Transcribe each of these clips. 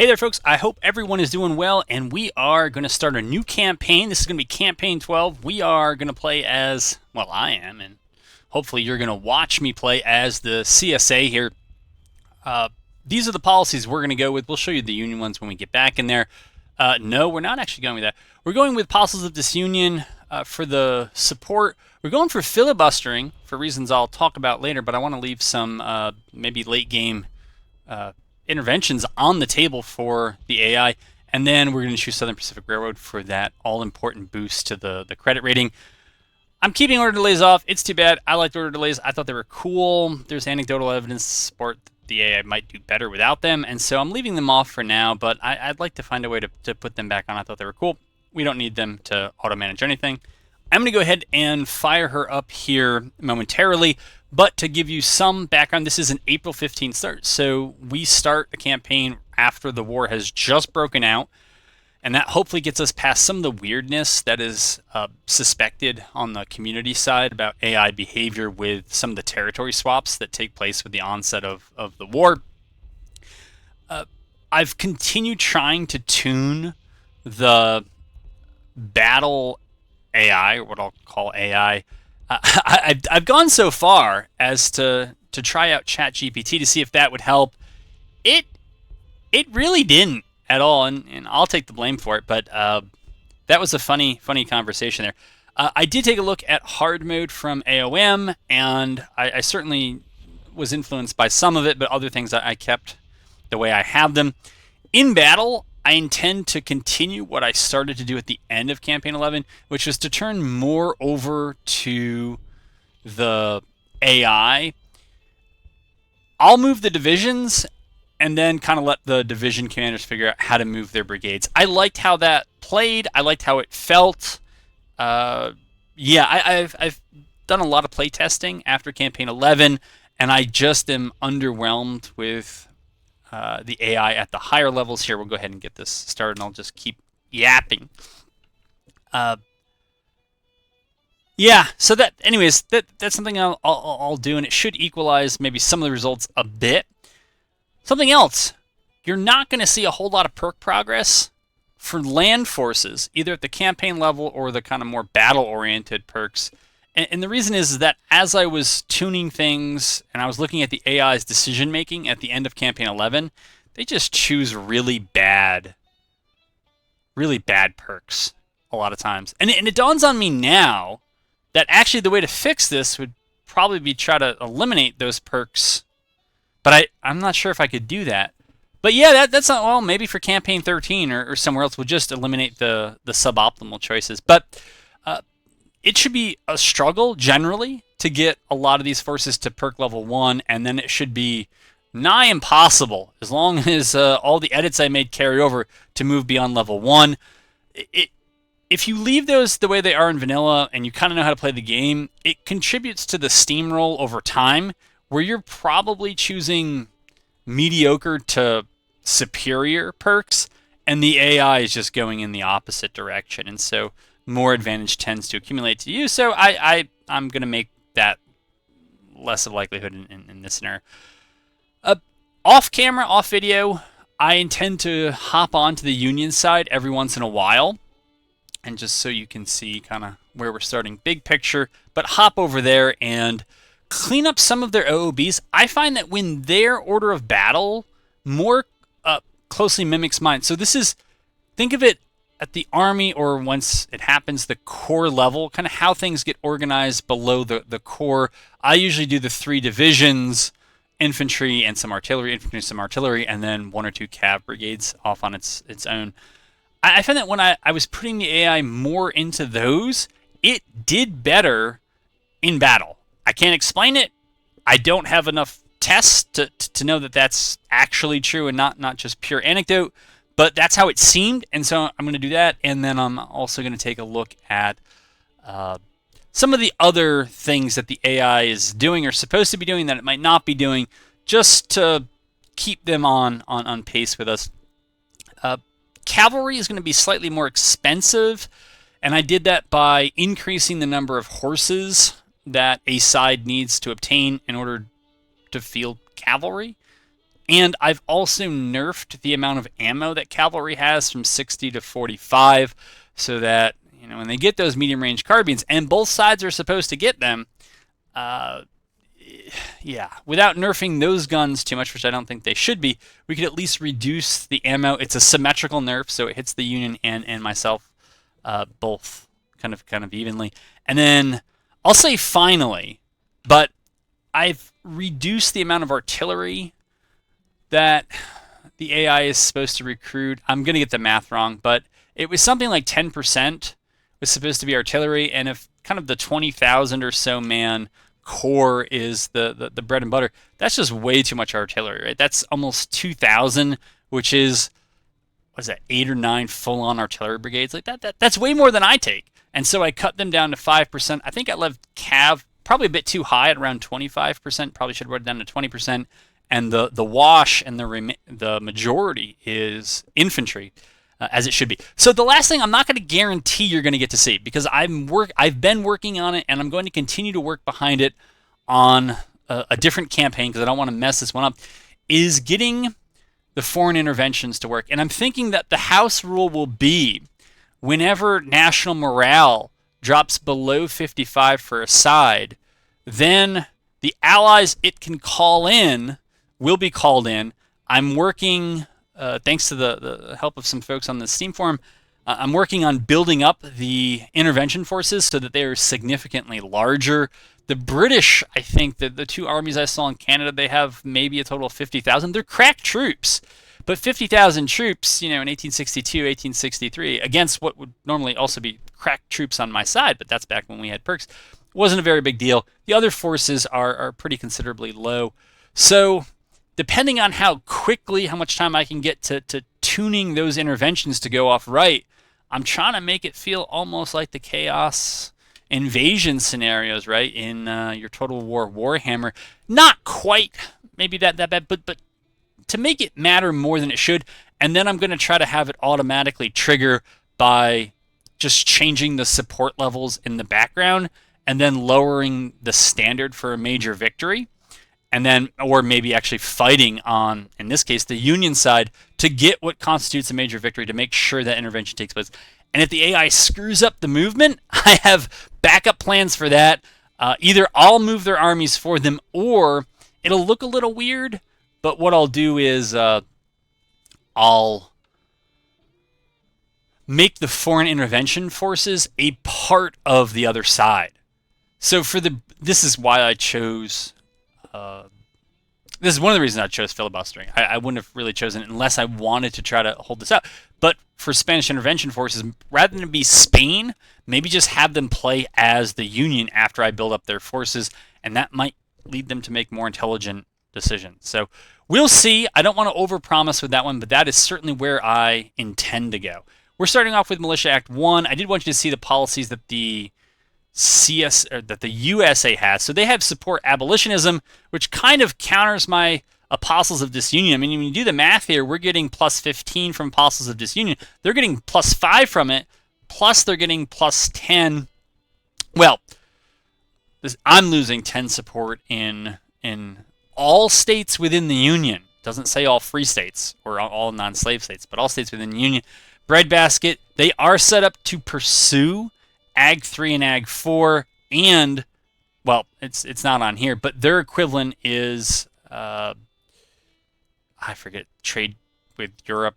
Hey there, folks. I hope everyone is doing well, and we are going to start a new campaign. This is going to be Campaign 12. We are going to play as, well, I am, and hopefully you're going to watch me play as the CSA here. These are the policies we're going to go with. We'll show you the Union ones when we get back in there. No, we're not actually going with that. We're going with Policies of Disunion for the support. We're going for filibustering for reasons I'll talk about later, but I want to leave some maybe late game interventions on the table for the AI, and then we're going to choose Southern Pacific Railroad for that all-important boost to the credit rating. I'm keeping order delays off. It's too bad. I liked order delays. I thought they were cool. There's anecdotal evidence to support the AI might do better without them, and so I'm leaving them off for now, but I'd like to find a way to put them back on. I thought they were cool. We don't need them to auto-manage anything. I'm going to go ahead and fire her up here momentarily. But to give you some background, this is an April 15th start. So we start a campaign after the war has just broken out. And that hopefully gets us past some of the weirdness that is suspected on the community side about AI behavior with some of the territory swaps that take place with the onset of the war. I've continued trying to tune the battle AI, or what I'll call AI. I've gone so far as to try out ChatGPT to see if that would help. It really didn't at all, and I'll take the blame for it. But that was a funny conversation there. I did take a look at hard mode from AOM, and I certainly was influenced by some of it, but other things I kept the way I have them. In battle, I intend to continue what I started to do at the end of Campaign 11, which was to turn more over to the AI. I'll move the divisions and then kind of let the division commanders figure out how to move their brigades. I liked how that played. I liked how it felt. I've done a lot of play testing after Campaign 11, and I just am underwhelmed with the AI at the higher levels here. We'll go ahead and get this started, and I'll just keep yapping. So that's something I'll do, and it should equalize maybe some of the results a bit. Something else, you're not going to see a whole lot of perk progress for land forces, either at the campaign level or the kind of more battle-oriented perks. And the reason is that as I was tuning things and I was looking at the AI's decision-making at the end of Campaign 11, they just choose really bad perks a lot of times. And it dawns on me now that actually the way to fix this would probably be try to eliminate those perks. But I'm not sure if I could do that. But yeah, that's not, well, maybe for Campaign 13 or somewhere else, we'll just eliminate the suboptimal choices. But it should be a struggle, generally, to get a lot of these forces to perk level 1, and then it should be nigh impossible, as long as all the edits I made carry over, to move beyond level 1. If you leave those the way they are in vanilla, and you kind of know how to play the game, it contributes to the steamroll over time, where you're probably choosing mediocre to superior perks, and the AI is just going in the opposite direction, and so more advantage tends to accumulate to you. So I'm going to make that less of a likelihood in this scenario. Off camera, off video, I intend to hop onto the Union side every once in a while, and just so you can see kind of where we're starting big picture, but hop over there and clean up some of their OOBs. I find that when their order of battle more closely mimics mine. So this is, think of it at the army, or once it happens, the core level, kind of how things get organized below the core. I usually do the 3 divisions, infantry and some artillery, and then 1 or 2 cav brigades off on its own. I found that when I was putting the AI more into those, it did better in battle. I can't explain it. I don't have enough tests to know that that's actually true and not just pure anecdote. But that's how it seemed, and so I'm going to do that, and then I'm also going to take a look at some of the other things that the AI is doing or supposed to be doing that it might not be doing, just to keep them on pace with us. Cavalry is going to be slightly more expensive, and I did that by increasing the number of horses that a side needs to obtain in order to field cavalry. And I've also nerfed the amount of ammo that cavalry has from 60 to 45, so that when they get those medium range carbines, and both sides are supposed to get them, uh, yeah, without nerfing those guns too much, which I don't think they should be, we could at least reduce the ammo. It's a symmetrical nerf, so it hits the Union and myself both kind of evenly. And then I'll say finally, but I've reduced the amount of artillery that the AI is supposed to recruit. I'm going to get the math wrong, but it was something like 10% was supposed to be artillery, and if kind of the 20,000 or so man core is the bread and butter, that's just way too much artillery, right? That's almost 2,000, which is, what is that, 8 or 9 full-on artillery brigades? Like that's way more than I take. And so I cut them down to 5%. I think I left cav probably a bit too high at around 25%. Probably should have brought it down to 20%. And the wash and the majority is infantry, as it should be. So the last thing, I'm not going to guarantee you're going to get to see, because I've been working on it, and I'm going to continue to work behind it on a different campaign, because I don't want to mess this one up, is getting the foreign interventions to work. And I'm thinking that the house rule will be, whenever national morale drops below 55 for a side, then the allies it can call in will be called in. I'm working, thanks to the help of some folks on the Steam forum, I'm working on building up the intervention forces so that they are significantly larger. The British, I think, that the 2 armies I saw in Canada, they have maybe a total of 50,000. They're crack troops. But 50,000 troops, in 1862, 1863, against what would normally also be crack troops on my side, but that's back when we had perks, wasn't a very big deal. The other forces are pretty considerably low. So depending on how much time I can get to tuning those interventions to go off right, I'm trying to make it feel almost like the Chaos Invasion scenarios, right, in your Total War Warhammer. Not quite maybe that bad, but to make it matter more than it should. And then I'm going to try to have it automatically trigger by just changing the support levels in the background and then lowering the standard for a major victory. And then, or maybe actually fighting on, in this case, the Union side to get what constitutes a major victory, to make sure that intervention takes place. And if the AI screws up the movement, I have backup plans for that. Either I'll move their armies for them, or it'll look a little weird, but what I'll do is I'll make the foreign intervention forces a part of the other side. So this is why I chose... this is one of the reasons I chose filibustering. I wouldn't have really chosen it unless I wanted to try to hold this out. But for Spanish intervention forces, rather than be Spain, maybe just have them play as the Union after I build up their forces, and that might lead them to make more intelligent decisions. So we'll see. I don't want to overpromise with that one, but that is certainly where I intend to go. We're starting off with Militia Act 1. I did want you to see the policies that the USA has. So they have support abolitionism, which kind of counters my Apostles of Disunion. I mean, when you do the math here, we're getting plus 15 from Apostles of Disunion. They're getting plus 5 from it, plus they're getting plus 10. Well, I'm losing 10 support in all states within the Union. Doesn't say all free states or all non-slave states, but all states within the Union. Breadbasket, they are set up to pursue Ag 3 and Ag 4, and, well, it's not on here, but their equivalent is, I forget, trade with Europe,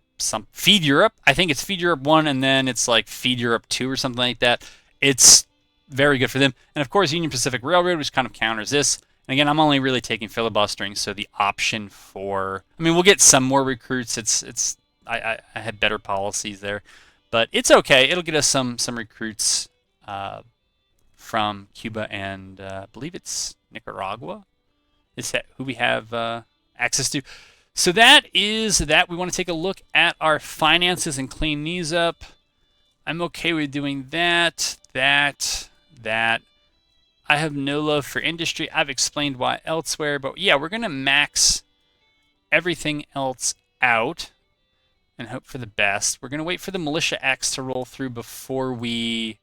Feed Europe. I think it's Feed Europe 1, and then it's like Feed Europe 2 or something like that. It's very good for them. And, of course, Union Pacific Railroad, which kind of counters this. And, again, I'm only really taking filibustering, so the option for... I mean, we'll get some more recruits. I had better policies there. But it's okay. It'll get us some recruits from Cuba and I believe it's Nicaragua is who we have access to. So that is that. We want to take a look at our finances and clean these up. I'm okay with doing that. I have no love for industry. I've explained why elsewhere, but yeah, we're going to max everything else out and hope for the best. We're going to wait for the Militia Acts to roll through before we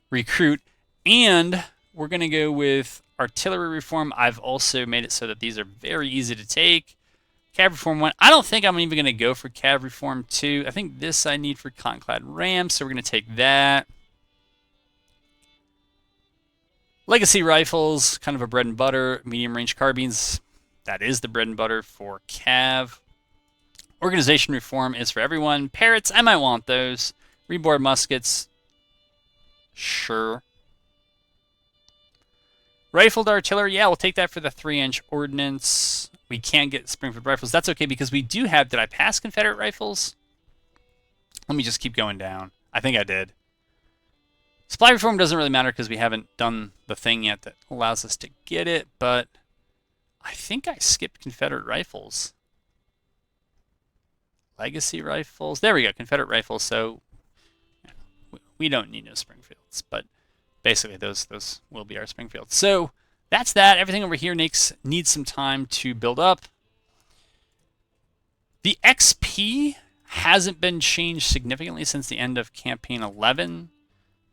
recruit, and we're going to go with artillery reform. I've also made it so that these are very easy to take. Cav Reform 1. I don't think I'm even going to go for Cav Reform 2. I think this I need for Cottonclad Ram, so we're going to take that. Legacy Rifles, kind of a bread and butter. Medium range carbines, that is the bread and butter for Cav. Organization Reform is for everyone. Parrots, I might want those. Reboard muskets, sure. Rifled artillery, yeah, we'll take that for the 3-inch ordnance. We can't get Springfield rifles. That's okay because we do have, did I pass Confederate rifles? Let me just keep going down. I think I did. Supply reform doesn't really matter because we haven't done the thing yet that allows us to get it, but I think I skipped Confederate rifles. Legacy rifles. There we go, Confederate rifles. So we don't need no Springfields, but basically those will be our Springfields. So that's that. Everything over here needs some time to build up. The XP hasn't been changed significantly since the end of campaign 11.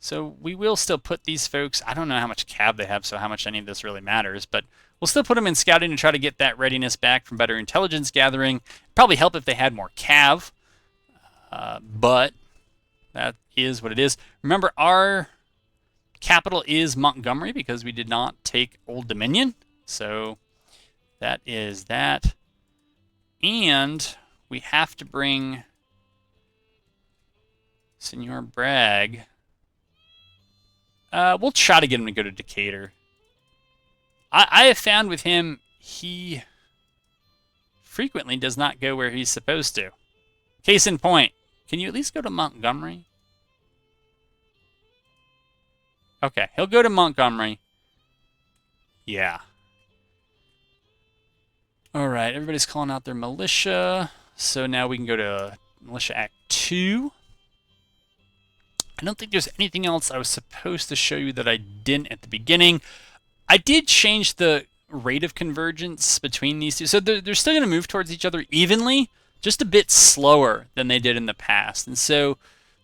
So we will still put these folks, I don't know how much cav they have, so how much any of this really matters, but we'll still put them in scouting to try to get that readiness back from better intelligence gathering. Probably help if they had more cav, but that is what it is. Remember, our capital is Montgomery because we did not take Old Dominion. So that is that. And we have to bring Senor Bragg. We'll try to get him to go to Decatur. I have found with him, he frequently does not go where he's supposed to. Case in point, can you at least go to Montgomery? Okay, he'll go to Montgomery. Yeah. Alright, everybody's calling out their militia. So now we can go to Militia Act 2. I don't think there's anything else I was supposed to show you that I didn't at the beginning. I did change the rate of convergence between these two. So they're still going to move towards each other evenly, just a bit slower than they did in the past. And so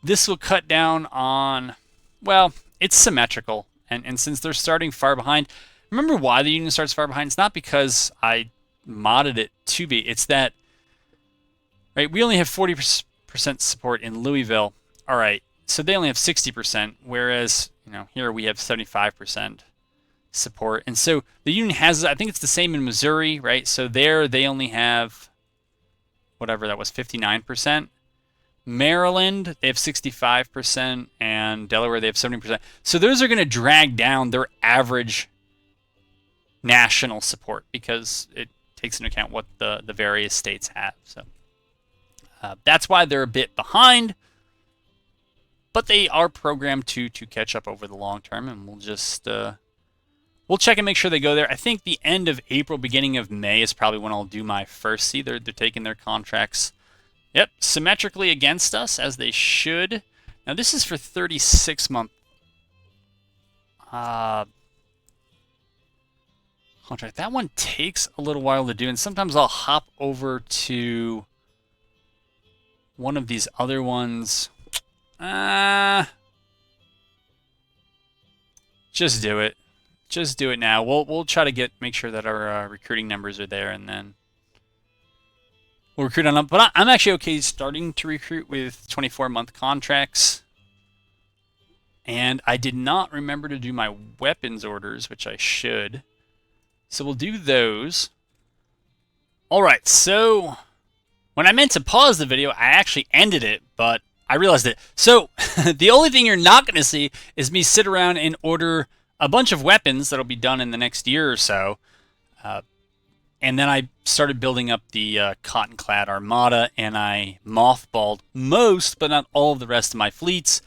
this will cut down on, well, it's symmetrical. And since they're starting far behind, remember why the Union starts far behind? It's not because I modded it to be. It's that, right, we only have 40% support in Louisville. All right. So they only have 60%, whereas, you know, here we have 75% support. And so the Union has, I think it's the same in Missouri, right? So there they only have, whatever that was, 59%. Maryland, they have 65%, and Delaware, they have 70%. So those are going to drag down their average national support because it takes into account what the various states have. So that's why they're a bit behind. But they are programmed to catch up over the long term, and we'll just we'll check and make sure they go there. I think the end of April, beginning of May is probably when I'll do my first. See, they're taking their contracts, yep, symmetrically against us as they should. Now this is for 36-month contract. That one takes a little while to do, and sometimes I'll hop over to one of these other ones. Just do it. Just do it now. We'll try to make sure that our recruiting numbers are there, and then we'll recruit on them. But I'm actually okay starting to recruit with 24-month contracts. And I did not remember to do my weapons orders, which I should. So we'll do those. All right. So when I meant to pause the video, I actually ended it, but I realized it. So the only thing you're not going to see is me sit around and order a bunch of weapons that'll be done in the next year or so. And then I started building up the Cottonclad Armada, and I mothballed most, but not all of the rest of my fleets.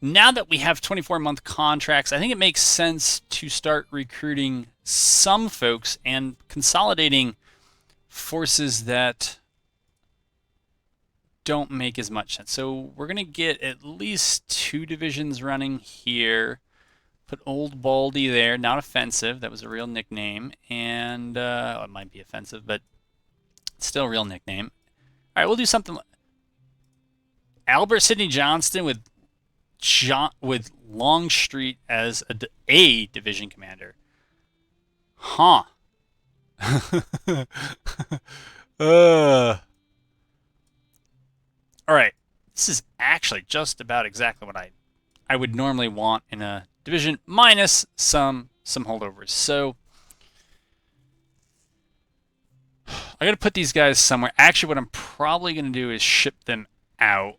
Now that we have 24-month contracts, I think it makes sense to start recruiting some folks and consolidating forces that don't make as much sense. So we're going to get at least 2 divisions running here. Put Old Baldy there, not offensive. That was a real nickname. And well, it might be offensive, but still a real nickname. All right, we'll do something like Albert Sidney Johnston with Longstreet as a division commander. Huh. uh, all right. This is actually just about exactly what I would normally want in a division, minus some holdovers. So I got to put these guys somewhere. Actually, what I'm probably going to do is ship them out.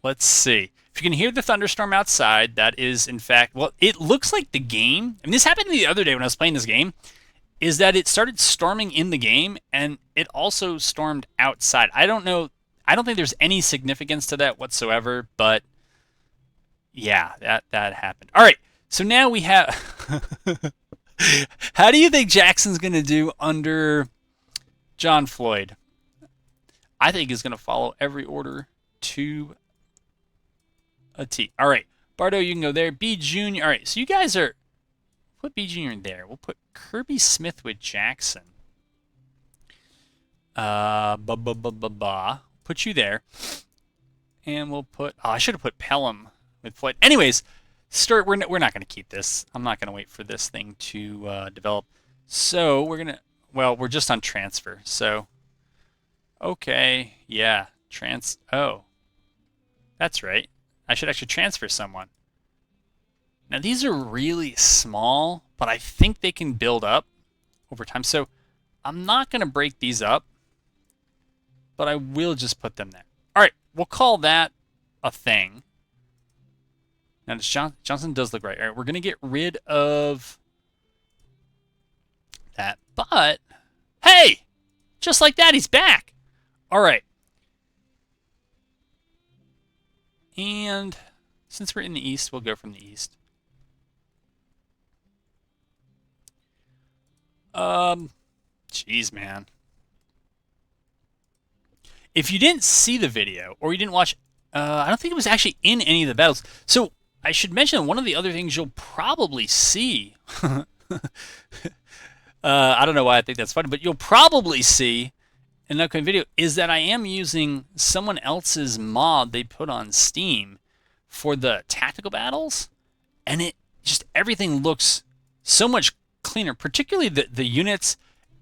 Let's see. If you can hear the thunderstorm outside, that is, in fact, well, it looks like the game, and this happened the other day when I was playing this game, is that it started storming in the game, and it also stormed outside. I don't know. I don't think there's any significance to that whatsoever, but yeah, that happened. All right, so now we have. How do you think Jackson's going to do under John Floyd? I think he's going to follow every order to a T. All right, Bardo, you can go there. B Junior. All right, so you guys are put B Junior in there. We'll put Kirby Smith with Jackson. Put you there, and we'll put. Oh, I should have put Pelham with Floyd. Anyways, start. We're not going to keep this. I'm not going to wait for this thing to develop. So we're gonna. Well, we're just on transfer. So, okay, yeah, Oh, that's right. I should actually transfer someone. Now these are really small, but I think they can build up over time. So I'm not going to break these up, but I will just put them there. All right, we'll call that a thing. Now this Johnson does look right. All right, we're going to get rid of that. But hey, just like that, he's back. All right. And since we're in the east, we'll go from the east. Jeez, man. If you didn't see the video or you didn't watch, I don't think it was actually in any of the battles. So I should mention one of the other things you'll probably see. I don't know why I think that's funny, but you'll probably see in the upcoming video is that I am using someone else's mod they put on Steam for the tactical battles, and it just everything looks so much cleaner, particularly the units.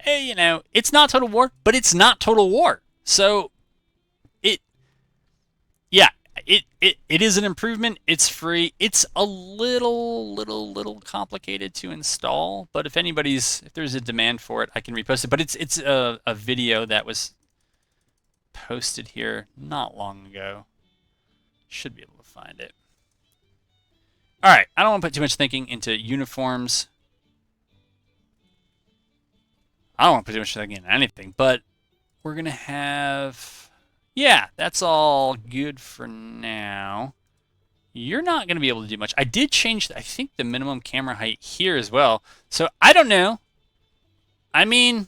You know, it's not Total War, but it's not Total War. So it is an improvement. It's free. It's a little complicated to install, but if there's a demand for it, I can repost it. But it's a video that was posted here not long ago. Should be able to find it. All right, I don't want to put too much thinking into uniforms. I don't want to put too much thinking into anything, but we're gonna have. Yeah, that's all good for now. You're not going to be able to do much. I did change, I think, the minimum camera height here as well. So, I don't know. I mean,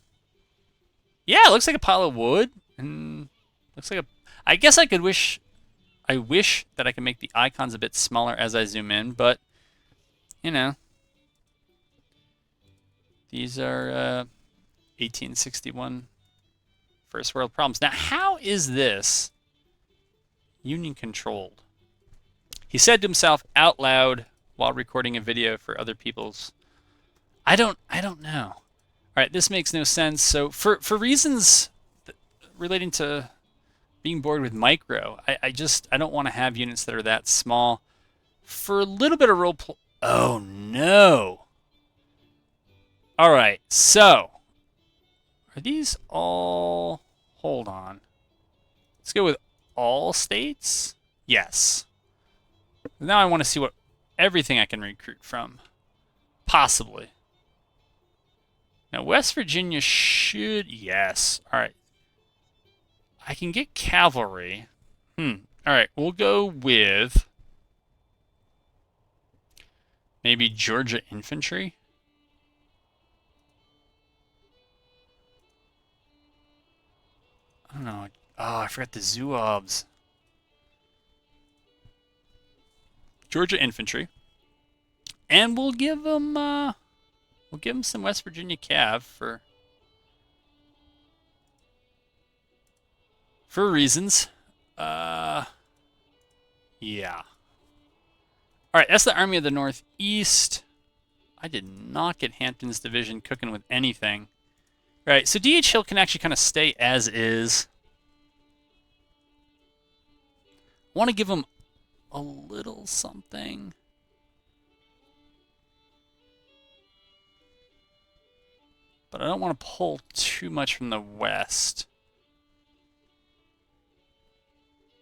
yeah, it looks like a pile of wood. And looks like I guess I wish that I could make the icons a bit smaller as I zoom in. But, you know, these are 1861 first world problems. Now, how is this union controlled? He said to himself out loud while recording a video for other people's. I don't know. All right, this makes no sense. So for reasons relating to being bored with micro, I don't want to have units that are that small. For a little bit of role play. Oh no. All right, so are these all? Hold on. Let's go with all states. Yes. Now I want to see what everything I can recruit from. Possibly. Now West Virginia should. Yes. All right. I can get cavalry. All right. We'll go with maybe Georgia infantry. I don't know. Oh, I forgot the Zouaves. Georgia infantry, and we'll give them some West Virginia cav for reasons. Yeah. All right, that's the Army of the Northeast. I did not get Hampton's division cooking with anything. All right, so D.H. Hill can actually kind of stay as is. I want to give him a little something. But I don't want to pull too much from the west.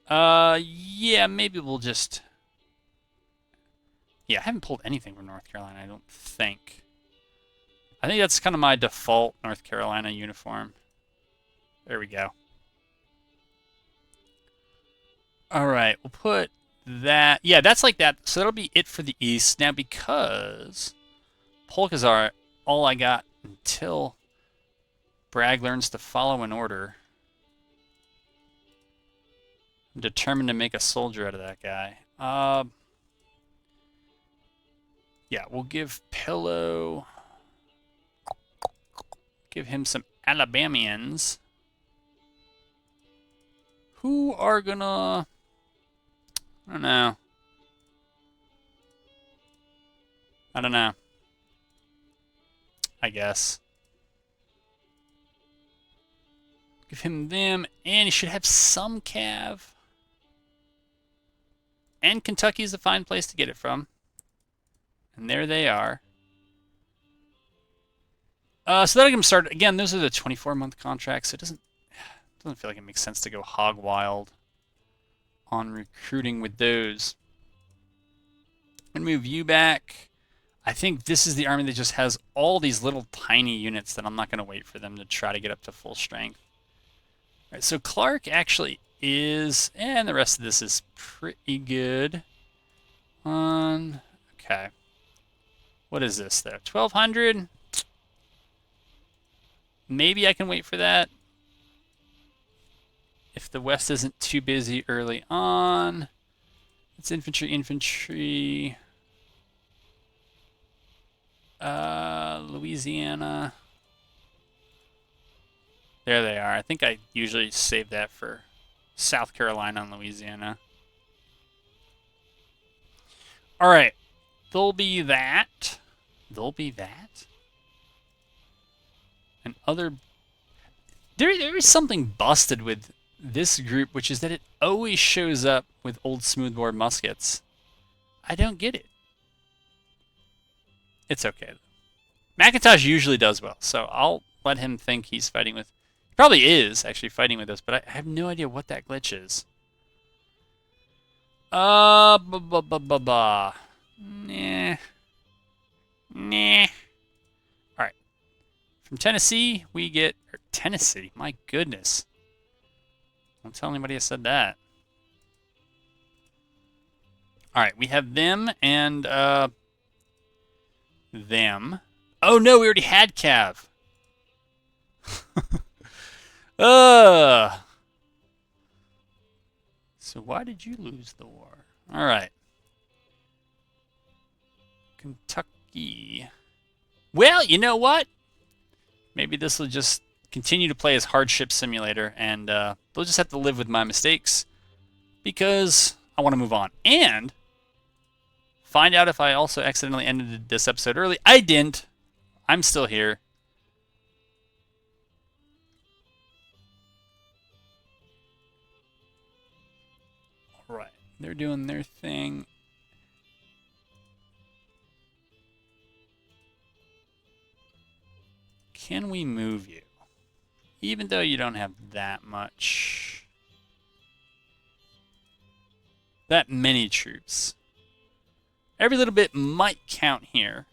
Yeah, maybe we'll just... Yeah, I haven't pulled anything from North Carolina, I don't think. I think that's kind of my default North Carolina uniform. There we go. All right, we'll put that. Yeah, that's like that. So that'll be it for the East. Now, because polkas are all I got until Bragg learns to follow an order. I'm determined to make a soldier out of that guy. Yeah, we'll give Pillow... Give him some Alabamians. Who are gonna... I don't know. I don't know. I guess. Give him them, and he should have some cav. And Kentucky's a fine place to get it from. And there they are. So that'll get them started. Again, those are the 24-month contracts. So it doesn't feel like it makes sense to go hog wild on recruiting with those. I'm going to move you back. I think this is the army that just has all these little tiny units that I'm not going to wait for them to try to get up to full strength. All right, so Clark actually is, and the rest of this is pretty good. Okay. What is this, though? 1,200? Maybe I can wait for that. If the West isn't too busy early on. It's infantry. Louisiana. There they are. I think I usually save that for South Carolina and Louisiana. All right. There'll be that. And other... There is something busted with this group, which is that it always shows up with old smoothbore muskets. I don't get it. It's okay. McIntosh usually does well, so I'll let him think he's fighting with... He probably is actually fighting with us, but I have no idea what that glitch is. Nah. Alright. From Tennessee, we get... Tennessee, my goodness. Don't tell anybody I said that. Alright, we have them and, them. Oh no, we already had Cav. So why did you lose the war? Alright. Kentucky. Well, you know what? Maybe this will just continue to play as Hardship Simulator, and they'll just have to live with my mistakes because I want to move on. And find out if I also accidentally ended this episode early. I didn't. I'm still here. All right. They're doing their thing. Can we move you? Even though you don't have that much... that many troops. Every little bit might count here.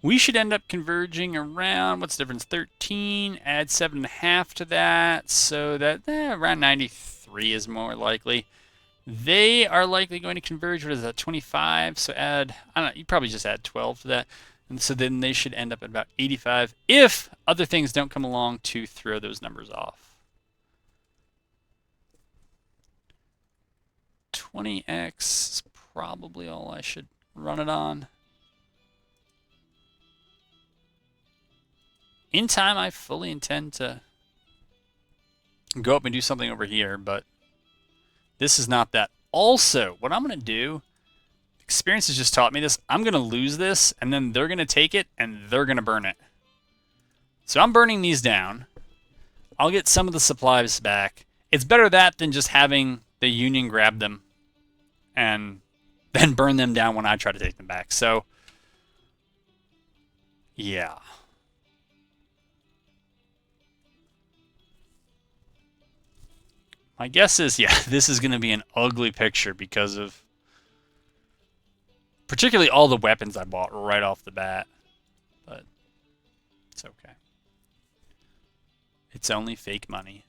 We should end up converging around, what's the difference, 13, add 7.5 to that, so that around 93 is more likely. They are likely going to converge, what is that, 25, so add, I don't know, you probably just add 12 to that. And so then they should end up at about 85 if other things don't come along to throw those numbers off. 20x is probably all I should run it on. In time, I fully intend to go up and do something over here, but this is not that. Also, what I'm going to do, experience has just taught me this. I'm going to lose this, and then they're going to take it, and they're going to burn it. So I'm burning these down. I'll get some of the supplies back. It's better that than just having the Union grab them and then burn them down when I try to take them back. So, yeah. My guess is, yeah, this is going to be an ugly picture because of particularly all the weapons I bought right off the bat. But it's okay. It's only fake money.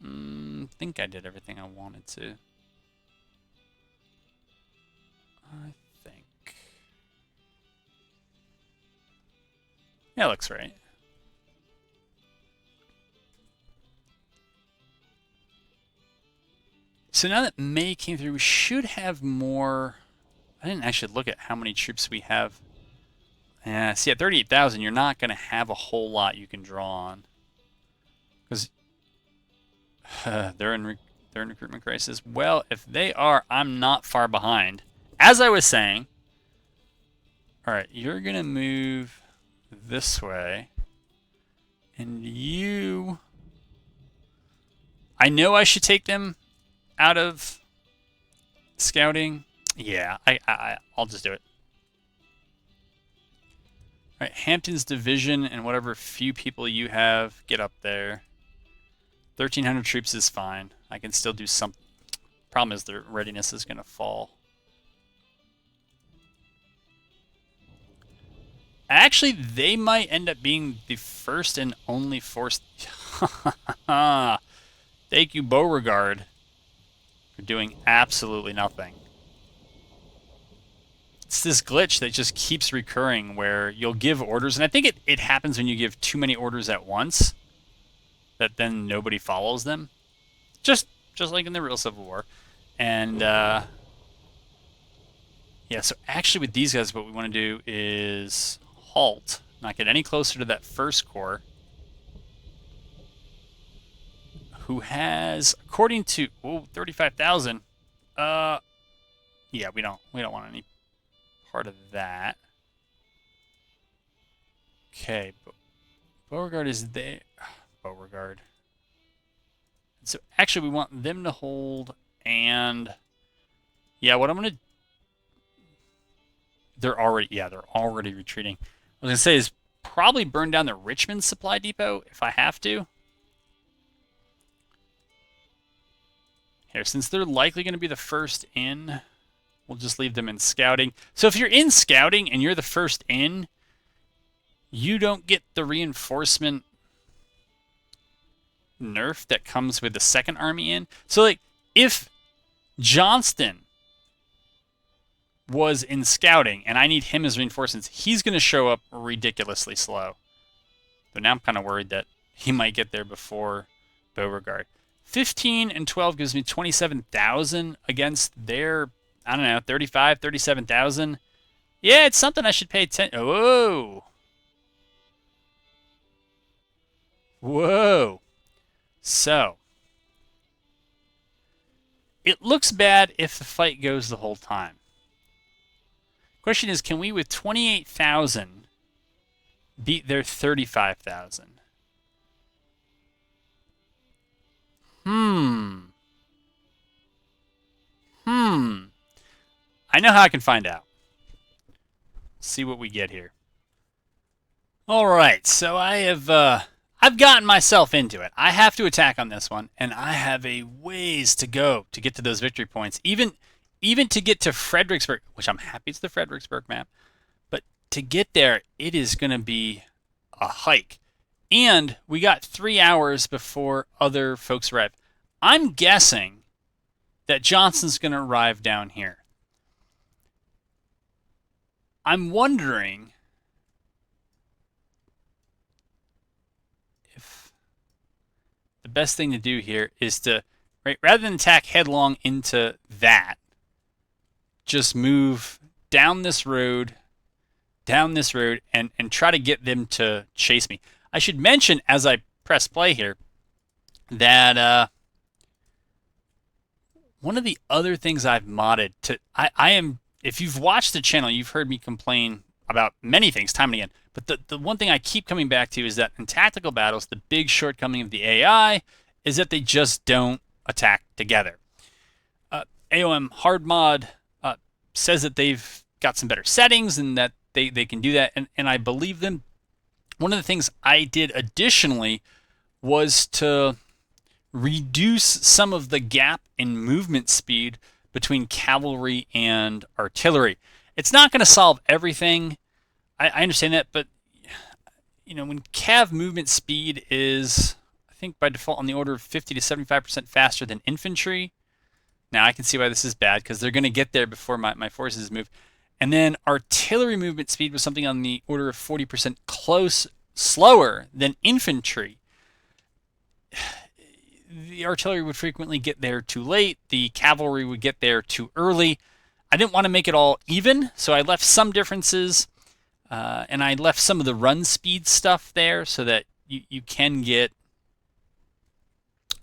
I think I did everything I wanted to. I think. Yeah, looks right. So now that May came through, we should have more. I didn't actually look at how many troops we have. Yeah, see, at 38,000, you're not going to have a whole lot you can draw on. Because they're in recruitment crisis. Well, if they are, I'm not far behind. As I was saying, all right, you're going to move this way. And you... I know I should take them out of scouting. Yeah, I'll just do it. All right, Hampton's division and whatever few people you have, get up there. 1,300 troops is fine. I can still do something. Problem is their readiness is going to fall. Actually, they might end up being the first and only force. Thank you, Beauregard, for doing absolutely nothing. It's this glitch that just keeps recurring where you'll give orders, and I think it happens when you give too many orders at once, that then nobody follows them. Just like in the real Civil War. And, yeah, so actually with these guys, what we want to do is halt, not get any closer to that first corps, who has, according to 35,000. Yeah, we don't want any part of that. Okay, Beauregard is there. Beauregard. So actually, we want them to hold, and yeah, what I'm gonna. They're already retreating. I was gonna say is probably burn down the Richmond supply depot if I have to. Here, since they're likely going to be the first in, we'll just leave them in scouting. So if you're in scouting and you're the first in, you don't get the reinforcement nerf that comes with the second army in. So, like, if Johnston was in scouting and I need him as reinforcements, he's going to show up ridiculously slow. But now I'm kind of worried that he might get there before Beauregard. 15 and 12 gives me 27,000 against their, I don't know, 35, 37,000. Yeah, it's something I should pay attention. Whoa. Whoa. So, it looks bad if the fight goes the whole time. Question is, can we, with 28,000, beat their 35,000? I know how I can find out. See what we get here. All right, so I've gotten myself into it. I have to attack on this one, and I have a ways to go to get to those victory points. Even to get to Fredericksburg, which I'm happy it's the Fredericksburg map, but to get there, it is going to be a hike. And we got 3 hours before other folks arrive. I'm guessing that Johnson's going to arrive down here. I'm wondering if the best thing to do here is to, right, rather than attack headlong into that, just move down this road, and try to get them to chase me. I should mention, as I press play here, that One of the other things I've modded to, I am, if you've watched the channel, you've heard me complain about many things time and again. But the one thing I keep coming back to is that in tactical battles, the big shortcoming of the AI is that they just don't attack together. AOM hard mod says that they've got some better settings and that they can do that, and I believe them. One of the things I did additionally was to reduce some of the gap in movement speed between cavalry and artillery. It's not going to solve everything. I understand that, but when cav movement speed is, I think by default, on the order of 50 to 75% faster than infantry. Now I can see why this is bad because they're going to get there before my forces move. And then artillery movement speed was something on the order of 40% slower than infantry. The artillery would frequently get there too late. The cavalry would get there too early. I didn't want to make it all even, so I left some differences, and I left some of the run speed stuff there so that you can get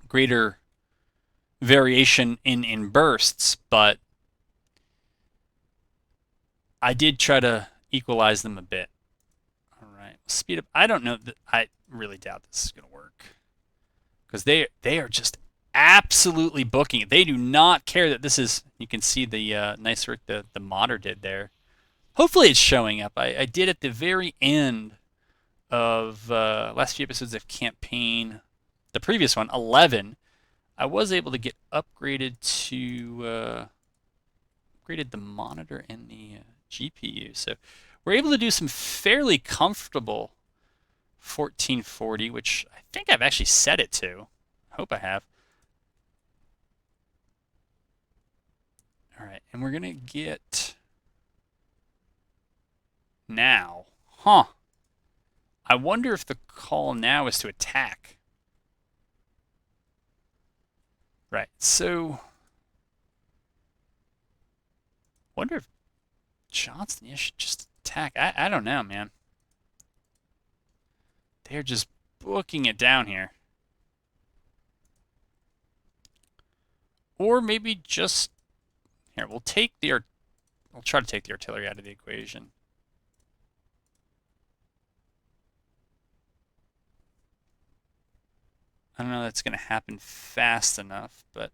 greater variation in bursts, but I did try to equalize them a bit. All right, speed up. I don't know that. I really doubt this is going to work because they are just absolutely booking it. They do not care that this is. You can see the nice work the modder did there. Hopefully it's showing up. I did at the very end of last few episodes of campaign, the previous one, 11. I was able to get upgraded to upgraded the monitor and the GPU, so we're able to do some fairly comfortable 1440, which I think I've actually set it to. I hope I have. All right, and we're gonna get now. Huh. I wonder if the call now is to attack. Right, so wonder if Johnston should just attack. I don't know, man. They're just booking it down here. Or maybe just here, we'll try to take the artillery out of the equation. I don't know if that's going to happen fast enough, but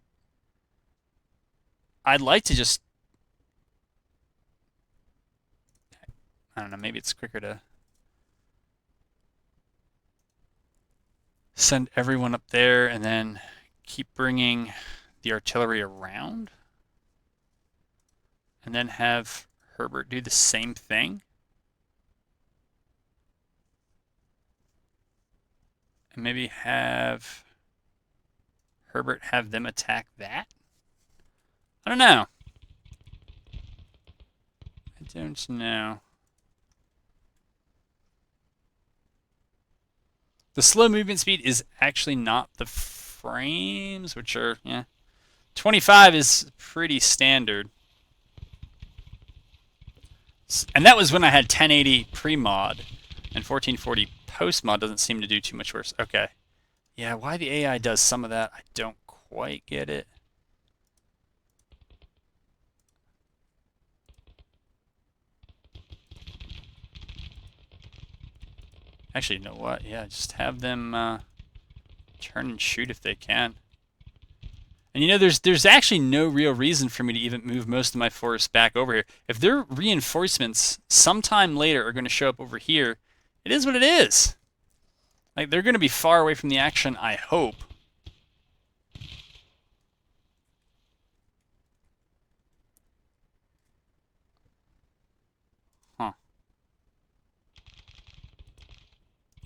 I'd like to just, I don't know, maybe it's quicker to send everyone up there and then keep bringing the artillery around and then have Herbert do the same thing. And maybe have Herbert have them attack that? I don't know. I don't know. The slow movement speed is actually not the frames, which are, 25 is pretty standard. And that was when I had 1080 pre-mod, and 1440 post-mod doesn't seem to do too much worse. Okay. Yeah, why the AI does some of that, I don't quite get it. Actually, you know what? Yeah, just have them turn and shoot if they can. And there's actually no real reason for me to even move most of my force back over here. If their reinforcements sometime later are going to show up over here, it is what it is. Like, they're going to be far away from the action, I hope. Huh.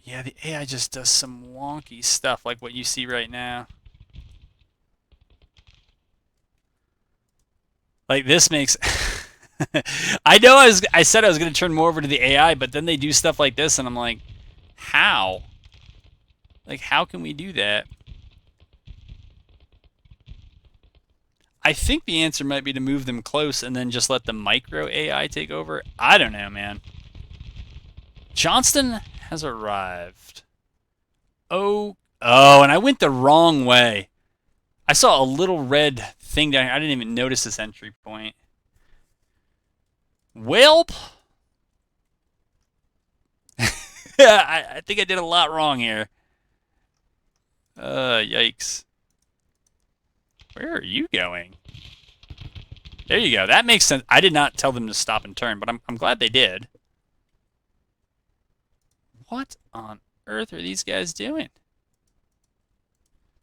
Yeah, the AI just does some wonky stuff like what you see right now. Like, this makes... I know I said I was going to turn more over to the AI, but then they do stuff like this, and I'm like, how? Like, how can we do that? I think the answer might be to move them close and then just let the micro AI take over. I don't know, man. Johnston has arrived. Oh, and I went the wrong way. I saw a little red thing down here. I didn't even notice this entry point. Welp. I think I did a lot wrong here. Yikes. Where are you going? There you go. That makes sense. I did not tell them to stop and turn, but I'm glad they did. What on earth are these guys doing?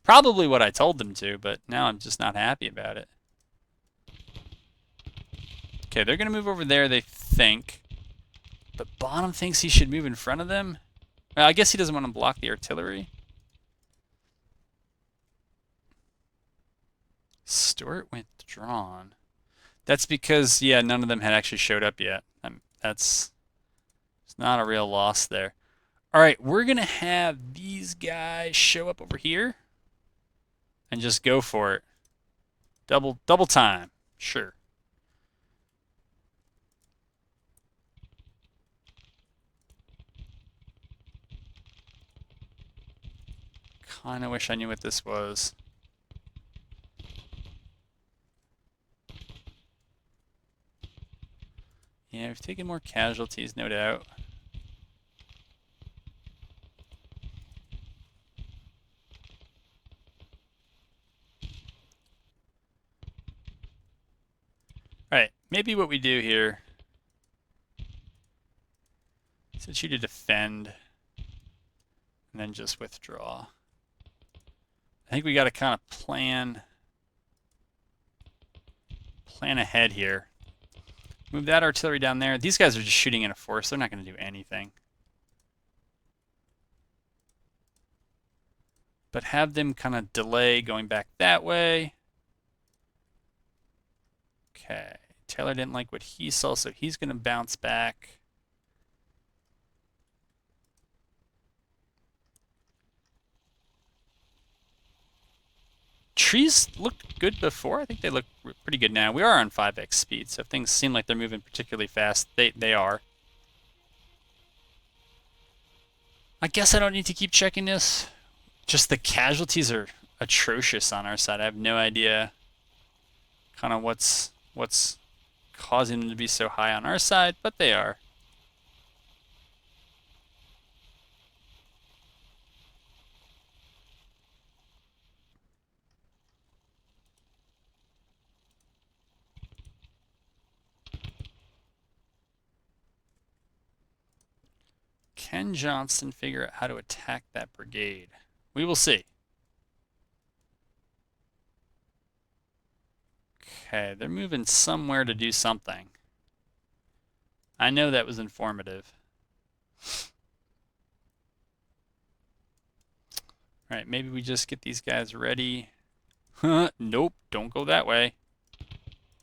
Probably what I told them to, but now I'm just not happy about it. Okay, they're going to move over there, they think. But Bonham thinks he should move in front of them? Well, I guess he doesn't want to block the artillery. Stuart withdrawn. That's because, yeah, none of them had actually showed up yet. It's not a real loss there. All right, we're going to have these guys show up over here and just go for it. Double time. Sure. Kind of wish I knew what this was. Yeah, we've taken more casualties, no doubt. Alright, maybe what we do here is you to defend and then just withdraw. I think we got to kind of plan ahead here. Move that artillery down there. These guys are just shooting in a force. They're not going to do anything. But have them kind of delay going back that way. Okay. Taylor didn't like what he saw, so he's going to bounce back. Trees looked good before. I think they look pretty good now. We are on 5x speed, so if things seem like they're moving particularly fast, they are. I guess I don't need to keep checking this. Just the casualties are atrocious on our side. I have no idea kind of what's causing them to be so high on our side, but they are. Can Johnston figure out how to attack that brigade? We will see. Okay, they're moving somewhere to do something. I know that was informative. Alright, maybe we just get these guys ready. Nope, don't go that way.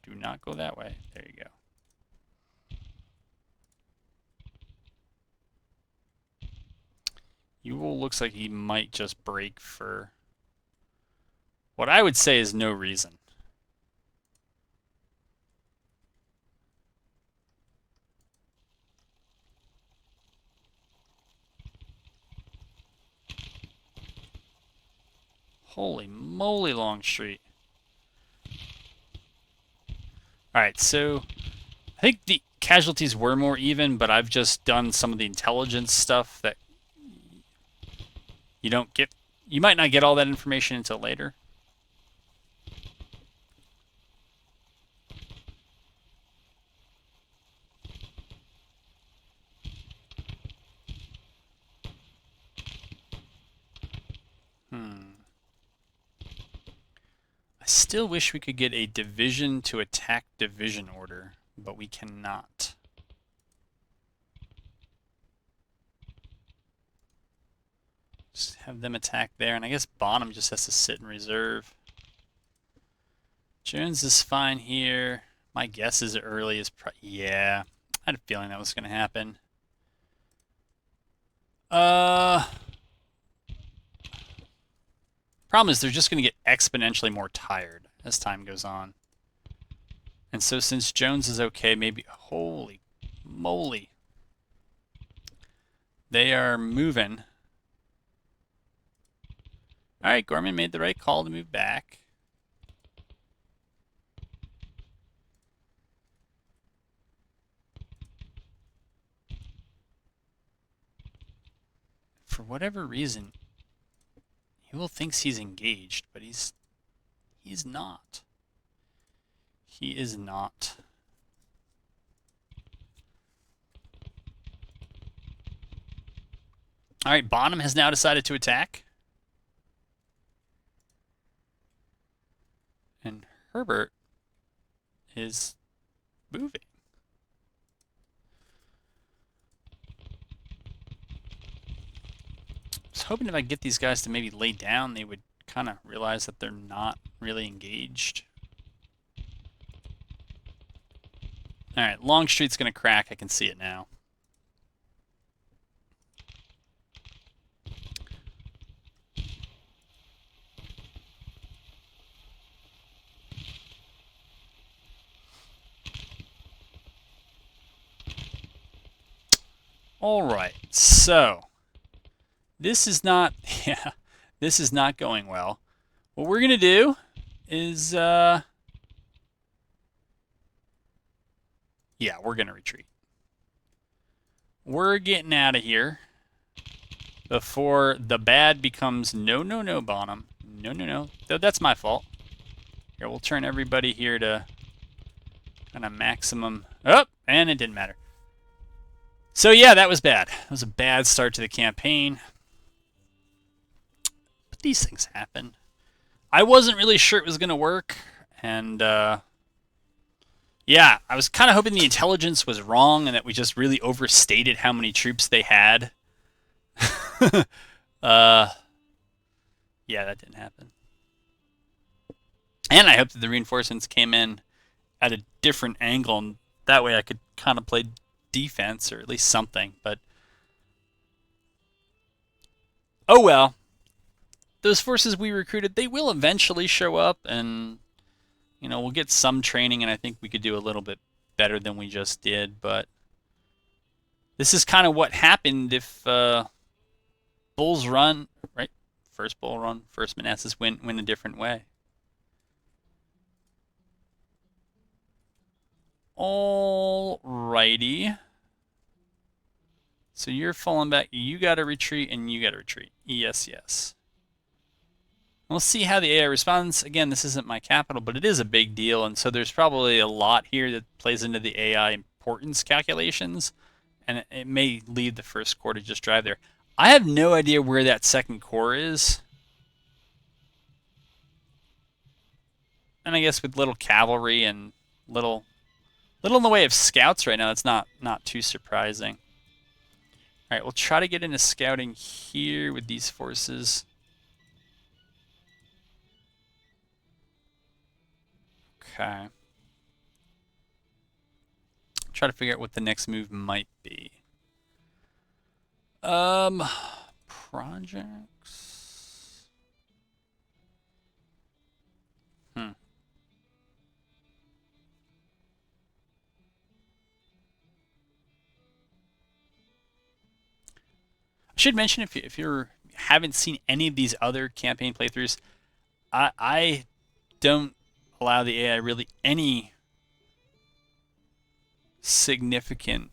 Do not go that way. There you go. Ewell looks like he might just break for what I would say is no reason. Holy moly, Longstreet. Alright, so I think the casualties were more even, but I've just done some of the intelligence stuff that you don't get. You might not get all that information until later. I still wish we could get a division to attack division order, but we cannot. Just have them attack there, and I guess Bonham just has to sit in reserve. Jones is fine here. My guess is early is yeah. I had a feeling that was going to happen. Problem is they're just going to get exponentially more tired as time goes on. And so since Jones is okay, maybe... Holy moly. They are moving. Alright, Gorman made the right call to move back. for whatever reason, Ewell thinks he's engaged, but he's not. He is not. All right, Bonham has now decided to attack. And Herbert is moving. I was hoping if I get these guys to maybe lay down, they would kind of realize that they're not really engaged. All right, Longstreet's going to crack. I can see it now. All right, so this is not, yeah, this is not going well. What we're going to do is, yeah, we're going to retreat. We're getting out of here before the bad becomes no, no, no, Bonham. No, no, no. That's my fault. Here, we'll turn everybody here to kind of maximum. Oh, and it didn't matter. So yeah, that was bad. It was a bad start to the campaign. But these things happen. I wasn't really sure it was going to work. And yeah, I was kind of hoping the intelligence was wrong and that we just really overstated how many troops they had. Yeah, that didn't happen. And I hope that the reinforcements came in at a different angle, and that way I could kind of play defense, or at least something. But oh well. Those forces we recruited, they will eventually show up, and you know, we'll get some training, and I think we could do a little bit better than we just did. But this is kind of what happened if Bulls Run, right? First Bull Run, first Manassas win a different way. Alrighty. So you're falling back. You got to retreat, and you got to retreat. Yes, yes. We'll see how the AI responds. Again, this isn't my capital, but it is a big deal, and so there's probably a lot here that plays into the AI importance calculations, and it may lead the first corps to just drive there. I have no idea where that second corps is. And I guess with little cavalry and little in the way of scouts right now, that's not too surprising. All right, we'll try to get into scouting here with these forces. Okay. Try to figure out what the next move might be. Projects. I should mention, if you haven't seen any of these other campaign playthroughs, I don't allow the AI really any significant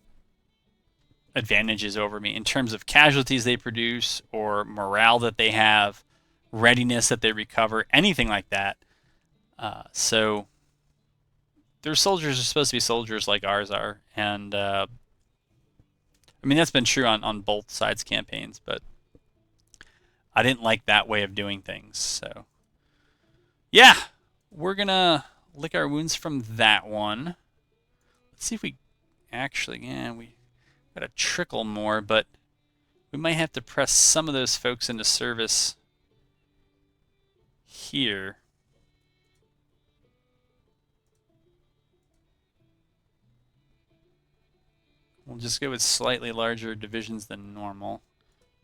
advantages over me in terms of casualties they produce or morale that they have, readiness that they recover, anything like that. So their soldiers are supposed to be soldiers like ours are, and I mean, that's been true on both sides' campaigns, but I didn't like that way of doing things. So yeah, we're gonna lick our wounds from that one. Let's see if we actually, yeah, we got to trickle more, but we might have to press some of those folks into service here. We'll just go with slightly larger divisions than normal.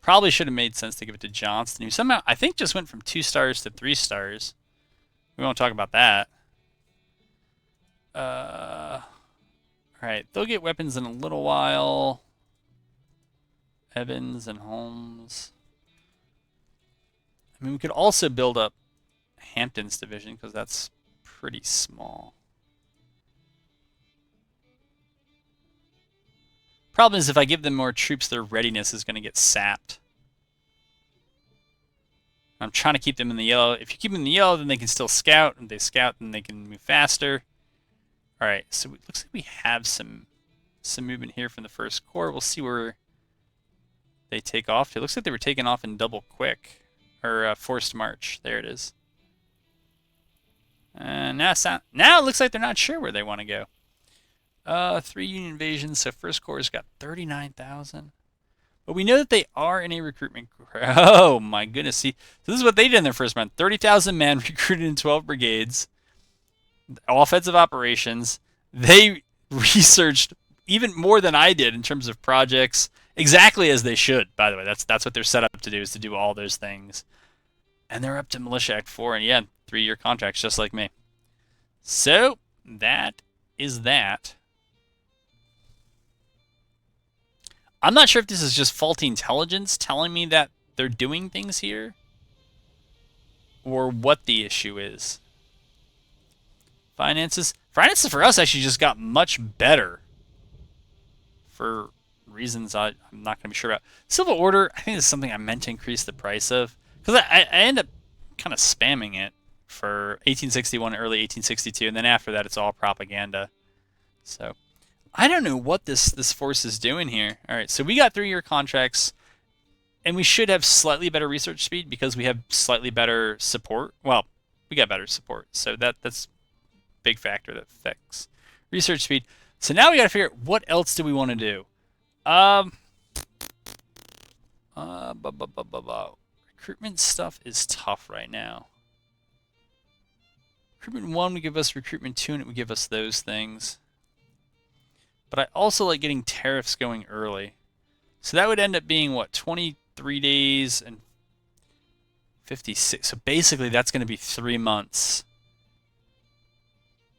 Probably should have made sense to give it to Johnston, who somehow, I think, just went from 2 stars to 3 stars. We won't talk about that. Alright, they'll get weapons in a little while. Evans and Holmes. I mean, we could also build up Hampton's division, because that's pretty small. Problem is, if I give them more troops, their readiness is going to get sapped. I'm trying to keep them in the yellow. If you keep them in the yellow, then they can still scout. And if they scout, then they can move faster. All right, so it looks like we have some movement here from the first corps. We'll see where they take off. It looks like they were taking off in double quick, or forced march. There it is. And now it looks like they're not sure where they want to go. 3 Union invasions, so first corps got 39,000. But we know that they are in a recruitment. Oh my goodness! See, so this is what they did in their first month: 30,000 men recruited in 12 brigades, offensive operations. They researched even more than I did in terms of projects, exactly as they should. By the way, that's what they're set up to do, is to do all those things. And they're up to Militia Act 4, and yeah, 3-year contracts, just like me. So that is that. I'm not sure if this is just faulty intelligence telling me that they're doing things here, or what the issue is. Finances for us actually just got much better for reasons I'm not going to be sure about. Civil Order, I think this is something I meant to increase the price of, because I end up kind of spamming it for 1861 and early 1862, and then after that it's all propaganda. So I don't know what this force is doing here. All right, so we got 3-year contracts, and we should have slightly better research speed because we have slightly better support. Well, we got better support, so that's a big factor that affects research speed. So now we got to figure out what else do we want to do. Recruitment stuff is tough right now. Recruitment 1 would give us recruitment 2, and it would give us those things. But I also like getting tariffs going early. So that would end up being, what, 23 days and 56. So basically that's going to be 3 months.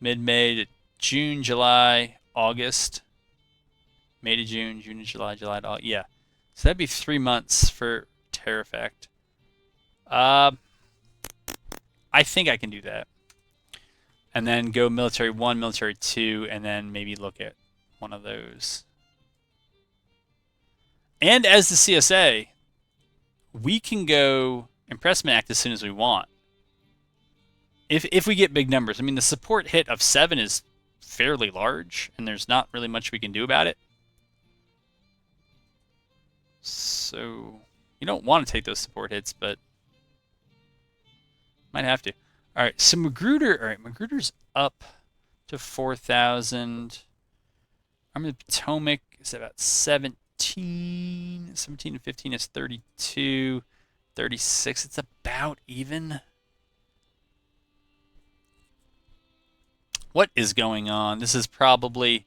Mid-May to June, July, August. May to June, June to July, July to August. Yeah. So that'd be 3 months for Tariff Act. I think I can do that. And then go military 1, military 2, and then maybe look at one of those. And as the CSA, we can go Impressment Act as soon as we want. If we get big numbers. I mean, the support hit of 7 is fairly large, and there's not really much we can do about it. So you don't want to take those support hits, but might have to. All right, so Magruder. All right, Magruder's up to 4,000. Army of the Potomac is about 17. 17 and 15 is 32. 36. It's about even. What is going on? This is probably.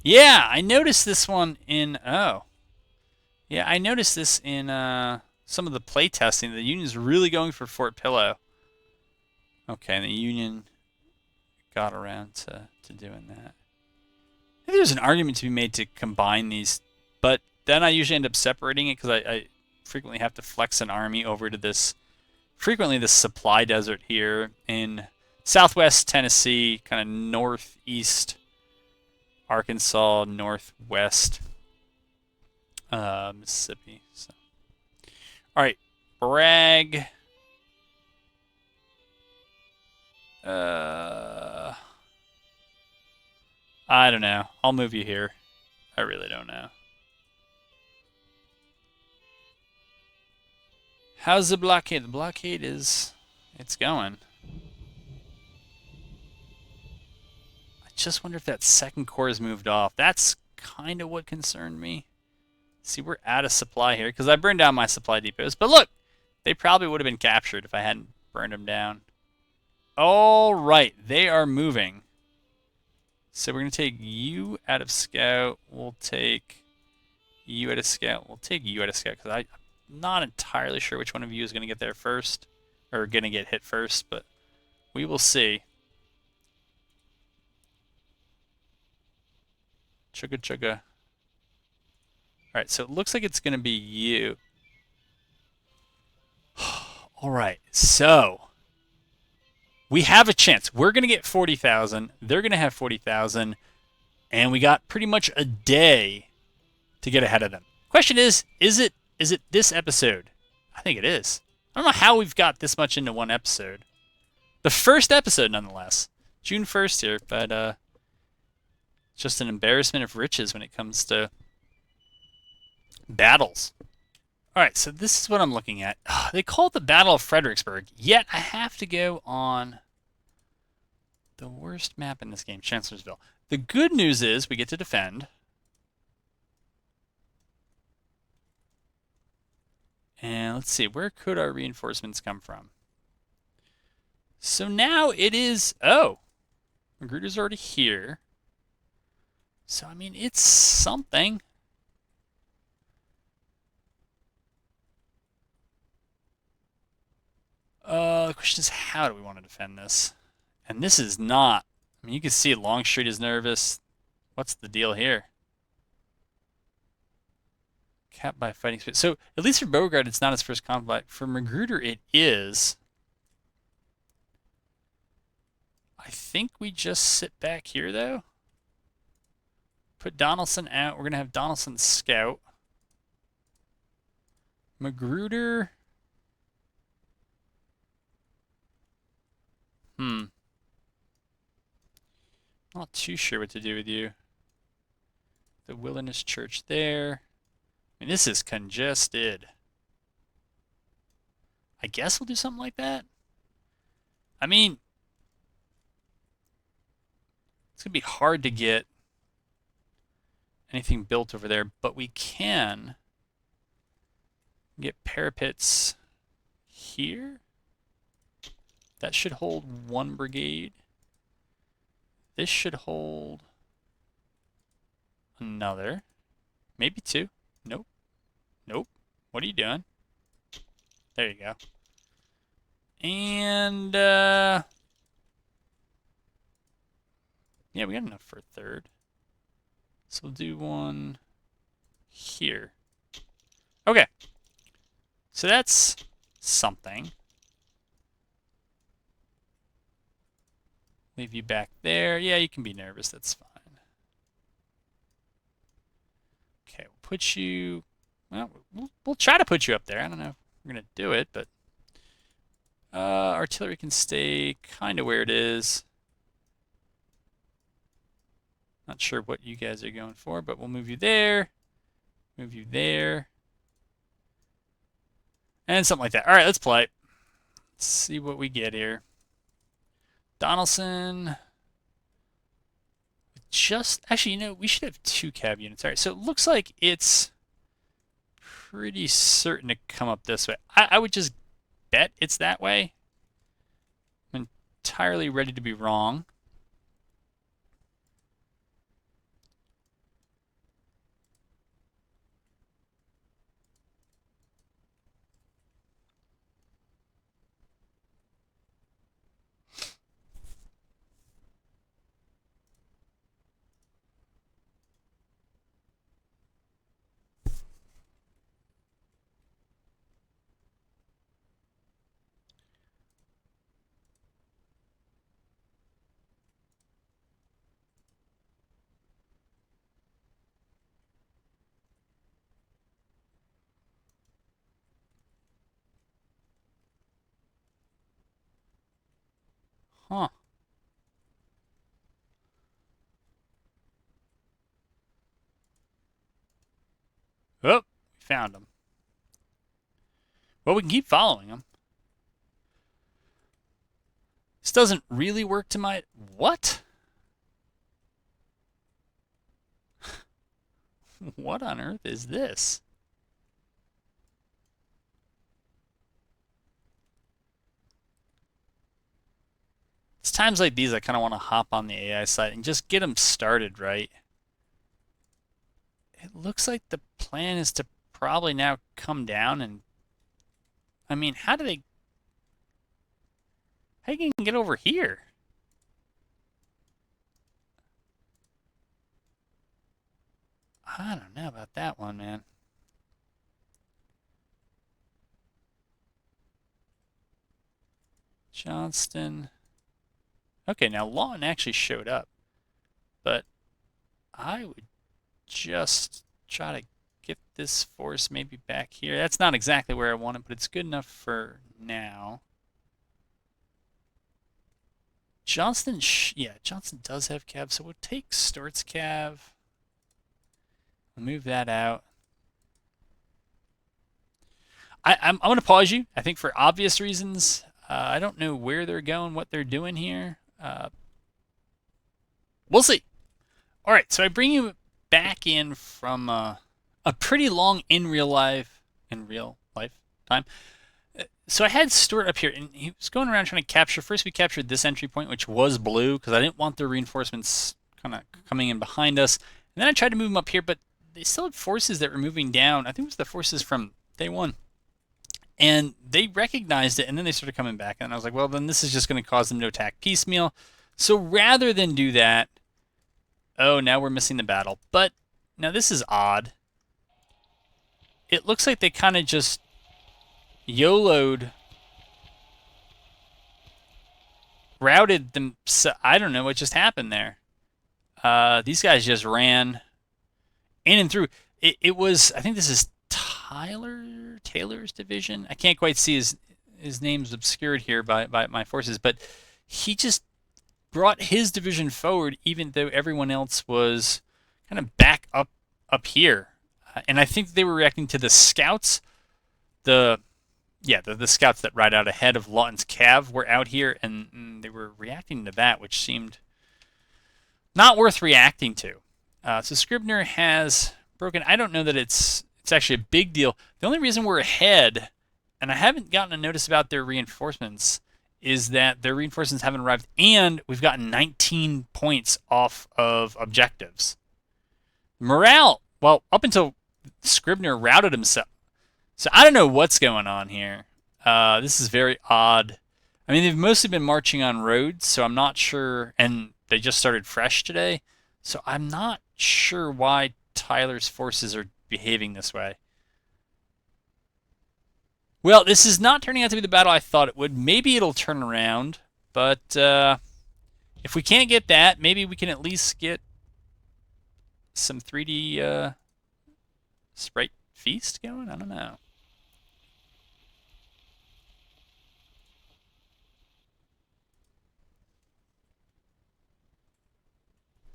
Yeah, I noticed this one in. Oh. Yeah, I noticed this in some of the play testing. The Union's really going for Fort Pillow. Okay, and the Union got around to doing that. I think there's an argument to be made to combine these, but then I usually end up separating it because I frequently have to flex an army over to this, frequently this supply desert here in southwest Tennessee, kind of northeast Arkansas, northwest Mississippi. So. All right, Bragg. I don't know. I'll move you here. I really don't know. How's the blockade? The blockade is... it's going. I just wonder if that second corps has moved off. That's kind of what concerned me. See, we're out of supply here because I burned down my supply depots. But look, they probably would have been captured if I hadn't burned them down. All right, they are moving. So we're going to take you out of scout. We'll take you out of scout. We'll take you out of scout because I'm not entirely sure which one of you is going to get there first, or going to get hit first, but we will see. Chugga chugga. All right, so it looks like it's going to be you. All right, so we have a chance. We're going to get 40,000. They're going to have 40,000. And we got pretty much a day to get ahead of them. Question is it this episode? I think it is. I don't know how we've got this much into one episode. The first episode, nonetheless. June 1st here, but it's just an embarrassment of riches when it comes to battles. Alright, so this is what I'm looking at. They call it the Battle of Fredericksburg, yet I have to go on the worst map in this game, Chancellorsville. The good news is we get to defend. And let's see, where could our reinforcements come from? So now it is... Oh! Magruder's already here. So, I mean, it's something. The question is, how do we want to defend this? And this is not... I mean, you can see Longstreet is nervous. What's the deal here? Capped by fighting spirit. So, at least for Beauregard, it's not his first combat. For Magruder, it is. I think we just sit back here, though. Put Donaldson out. We're going to have Donaldson scout. Magruder... Not too sure what to do with you. The Wilderness Church there. I mean, this is congested. I guess we'll do something like that. I mean, it's going to be hard to get anything built over there, but we can get parapets here. That should hold one brigade. This should hold another. Maybe two. Nope. Nope. What are you doing? There you go. And, yeah, we got enough for a third. So we'll do one here. Okay. So that's something. Leave you back there. Yeah, you can be nervous. That's fine. Okay, we'll put you... Well, we'll try to put you up there. I don't know if we're going to do it, but... artillery can stay kind of where it is. Not sure what you guys are going for, but we'll move you there. Move you there. And something like that. All right, let's play. Let's see what we get here. Donaldson. Just, actually, you know, we should have 2 cab units. All right, so it looks like it's pretty certain to come up this way. I would just bet it's that way. I'm entirely ready to be wrong. Huh. Oh, we found him. Well, we can keep following him. This doesn't really work to my... What? What on earth is this? It's times like these I kind of want to hop on the AI side and just get them started right. It looks like the plan is to probably now come down and... I mean, how do they... How you can get over here? I don't know about that one, man. Johnston. Okay, now Lawton actually showed up. But I would just try to get this force maybe back here. That's not exactly where I want it, but it's good enough for now. Johnston, yeah, Johnston does have cav, so we'll take Stuart's cav. We'll move that out. I'm going to pause you, I think for obvious reasons. I don't know where they're going, what they're doing here. We'll see. All right, so I bring you back in from a pretty long in real life time. So I had Stuart up here, and he was going around trying to capture. First, we captured this entry point, which was blue, because I didn't want the reinforcements kind of coming in behind us. And then I tried to move them up here, but they still had forces that were moving down. I think it was the forces from day one. And they recognized it, and then they started coming back. And I was like, well, then this is just going to cause them to attack piecemeal. So rather than do that, oh, now we're missing the battle. But now this is odd. It looks like they kind of just YOLO'd, routed them. I don't know what just happened there. These guys just ran in and through. It was, I think this is Taylor's division. I can't quite see his name's obscured here by my forces, but he just brought his division forward, even though everyone else was kind of back up here. And I think they were reacting to the scouts. The scouts that ride out ahead of Lawton's cav were out here, and they were reacting to that, which seemed not worth reacting to. So Scribner has broken. I don't know that it's actually a big deal. The only reason we're ahead, and I haven't gotten a notice about their reinforcements, is that their reinforcements haven't arrived, and we've gotten 19 points off of objectives. Morale, well, up until Scribner routed himself. So I don't know what's going on here. This is very odd. I mean, they've mostly been marching on roads, so I'm not sure, and they just started fresh today, so I'm not sure why Tyler's forces are behaving this way. Well, this is not turning out to be the battle I thought it would. Maybe it'll turn around, but if we can't get that, maybe we can at least get some 3D sprite feast going? I don't know.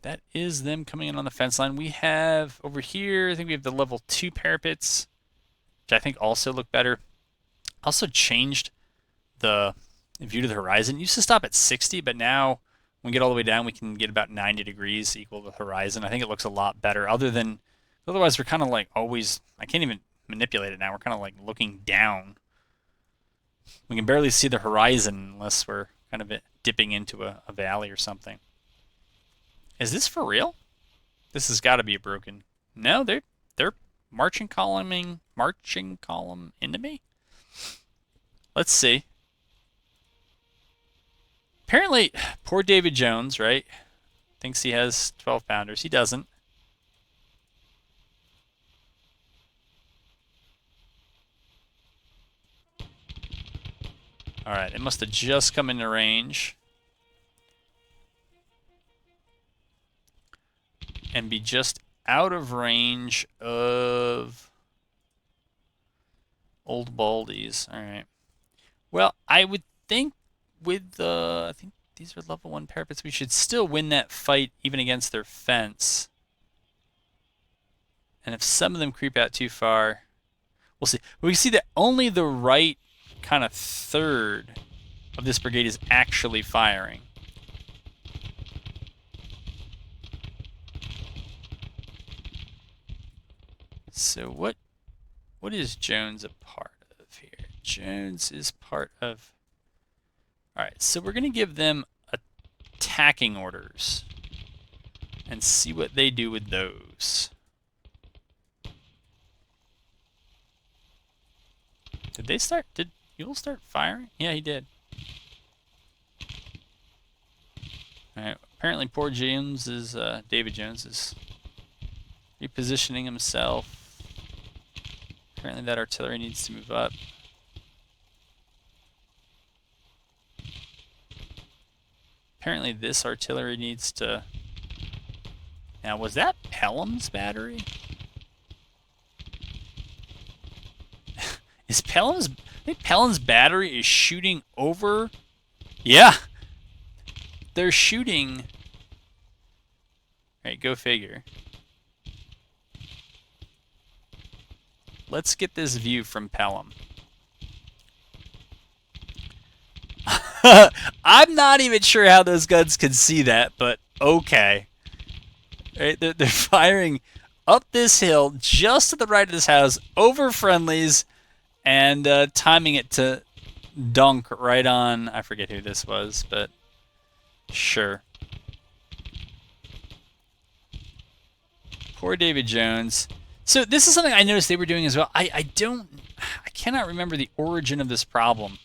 That is them coming in on the fence line. We have over here, I think we have the level 2 parapets, which I think also look better. Also changed the view to the horizon. It used to stop at 60, but now when we get all the way down, we can get about 90 degrees equal to the horizon. I think it looks a lot better. Otherwise, we're kind of like always, I can't even manipulate it now. We're kind of like looking down. We can barely see the horizon unless we're kind of dipping into a valley or something. Is this for real? This has got to be a broken. No, they're marching column into me. Let's see. Apparently, poor David Jones, right? Thinks he has 12 pounders. He doesn't. All right, it must have just come into range. And be just out of range of old baldies. All right. Well, I would think with I think these are level 1 parapets, we should still win that fight even against their fence. And if some of them creep out too far, we'll see. We see that only the right kind of third of this brigade is actually firing. So what is Jones a part of here? Jones is part of... Alright, so we're going to give them attacking orders and see what they do with those. Did Yule start firing? Yeah, he did. Alright, apparently poor James is, David Jones is repositioning himself. Apparently that artillery needs to move up. Apparently this artillery needs to... Now, was that Pelham's battery? Is Pelham's... I think Pelham's battery is shooting over... Yeah! They're shooting... Alright, go figure. Let's get this view from Pelham. I'm not even sure how those guns can see that, but okay. Right, they're firing up this hill, just to the right of this house, over friendlies, and timing it to dunk right on... I forget who this was, but sure. Poor David Jones. So this is something I noticed they were doing as well. I cannot remember the origin of this problem,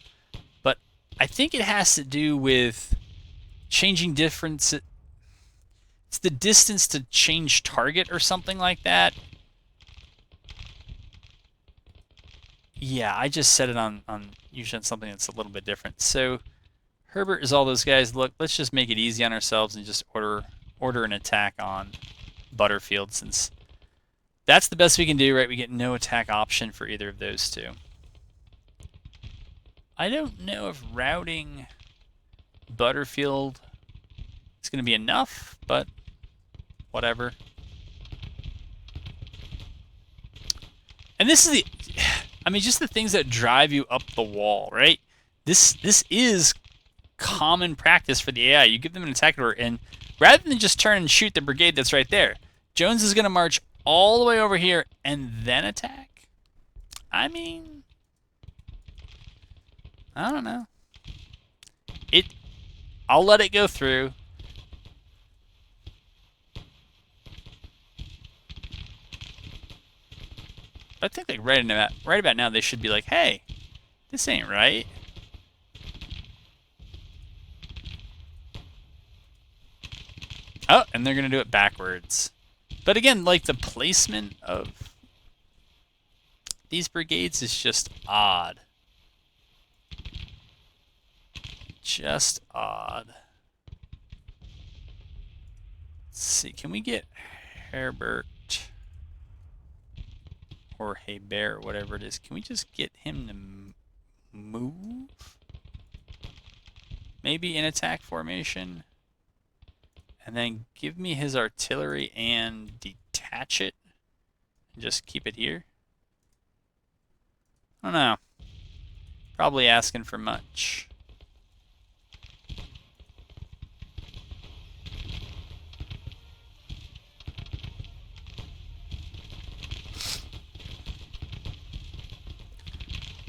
but I think it has to do with changing difference. It's the distance to change target or something like that. Yeah, I just set it on usually on something that's a little bit different. So Herbert is all those guys. Look, let's just make it easy on ourselves and just order an attack on Butterfield, since that's the best we can do, right? We get no attack option for either of those two. I don't know if routing Butterfield is going to be enough, but whatever. And this is the... I mean, just the things that drive you up the wall, right? This is common practice for the AI. You give them an attack order, and rather than just turn and shoot the brigade that's right there, Jones is going to march all the way over here and then attack? I mean, I don't know. I'll let it go through. I think like right about now they should be like, hey, this ain't right. Oh, and they're going to do it backwards. But again, like the placement of these brigades is just odd. Just odd. Let's see, can we get Herbert or Hebert, whatever it is, can we just get him to move? Maybe in attack formation? And then give me his artillery and detach it. And just keep it here. I don't know. Probably asking for much.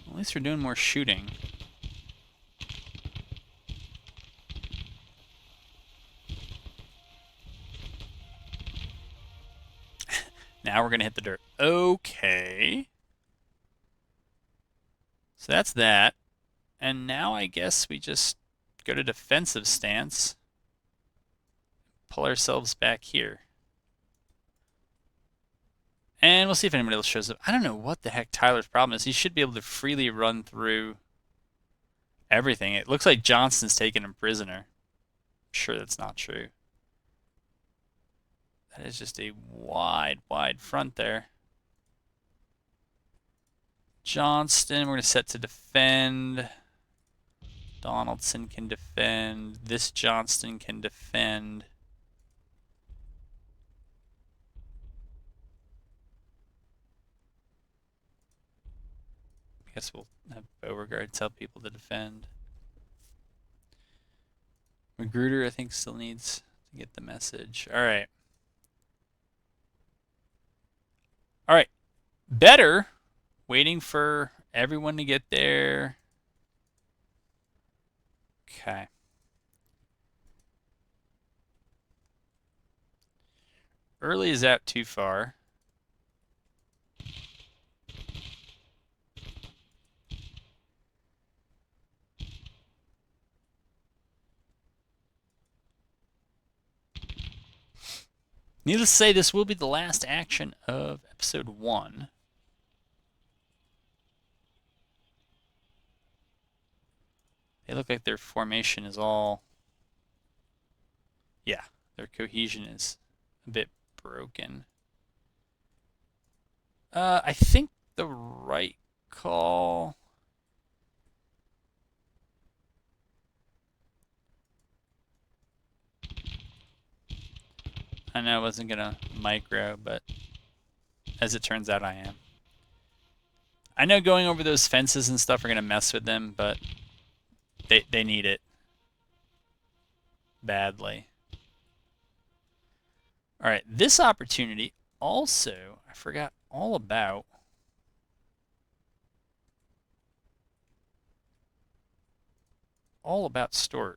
At least we're doing more shooting. Now we're going to hit the dirt. Okay. So that's that. And now I guess we just go to defensive stance. Pull ourselves back here. And we'll see if anybody else shows up. I don't know what the heck Tyler's problem is. He should be able to freely run through everything. It looks like Johnston's taking him prisoner. I'm sure that's not true. That is just a wide, wide front there. Johnston, we're going to set to defend. Donaldson can defend. This Johnston can defend. I guess we'll have Beauregard tell people to defend. Magruder, I think, still needs to get the message. All right. All right. Better. Waiting for everyone to get there. Okay. Early is out too far. Needless to say, this will be the last action of episode 1. They look like their formation is all... Yeah, their cohesion is a bit broken. I think the right call. I know I wasn't gonna micro, but as it turns out, I am. I know going over those fences and stuff are gonna mess with them, but they need it badly. All right, this opportunity also I forgot all about. All about Stort.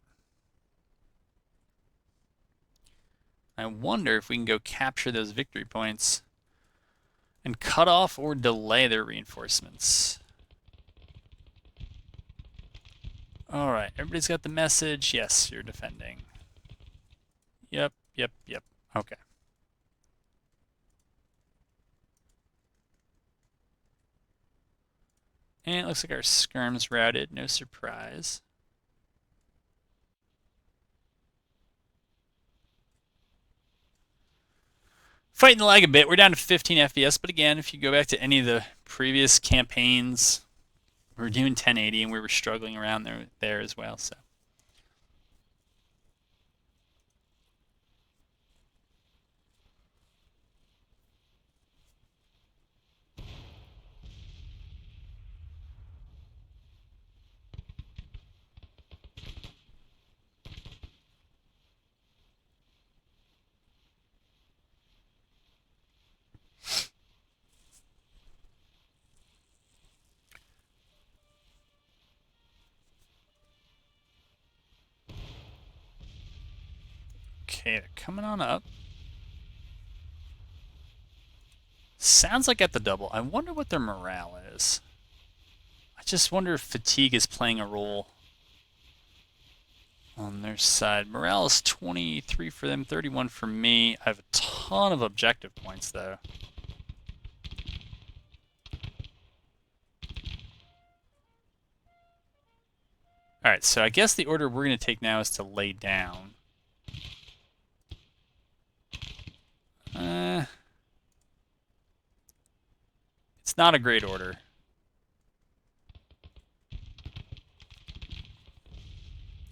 I wonder if we can go capture those victory points and cut off or delay their reinforcements. All right, everybody's got the message. Yes, you're defending. Yep. Okay. And it looks like our skirm's routed. No surprise. Fighting the lag a bit. We're down to 15 FPS, but again, if you go back to any of the previous campaigns, we were doing 1080 and we were struggling around there as well. So. Okay, they're coming on up. Sounds like at the double. I wonder what their morale is. I just wonder if fatigue is playing a role on their side. Morale is 23 for them, 31 for me. I have a ton of objective points, though. Alright, so I guess the order we're going to take now is to lay down. It's not a great order.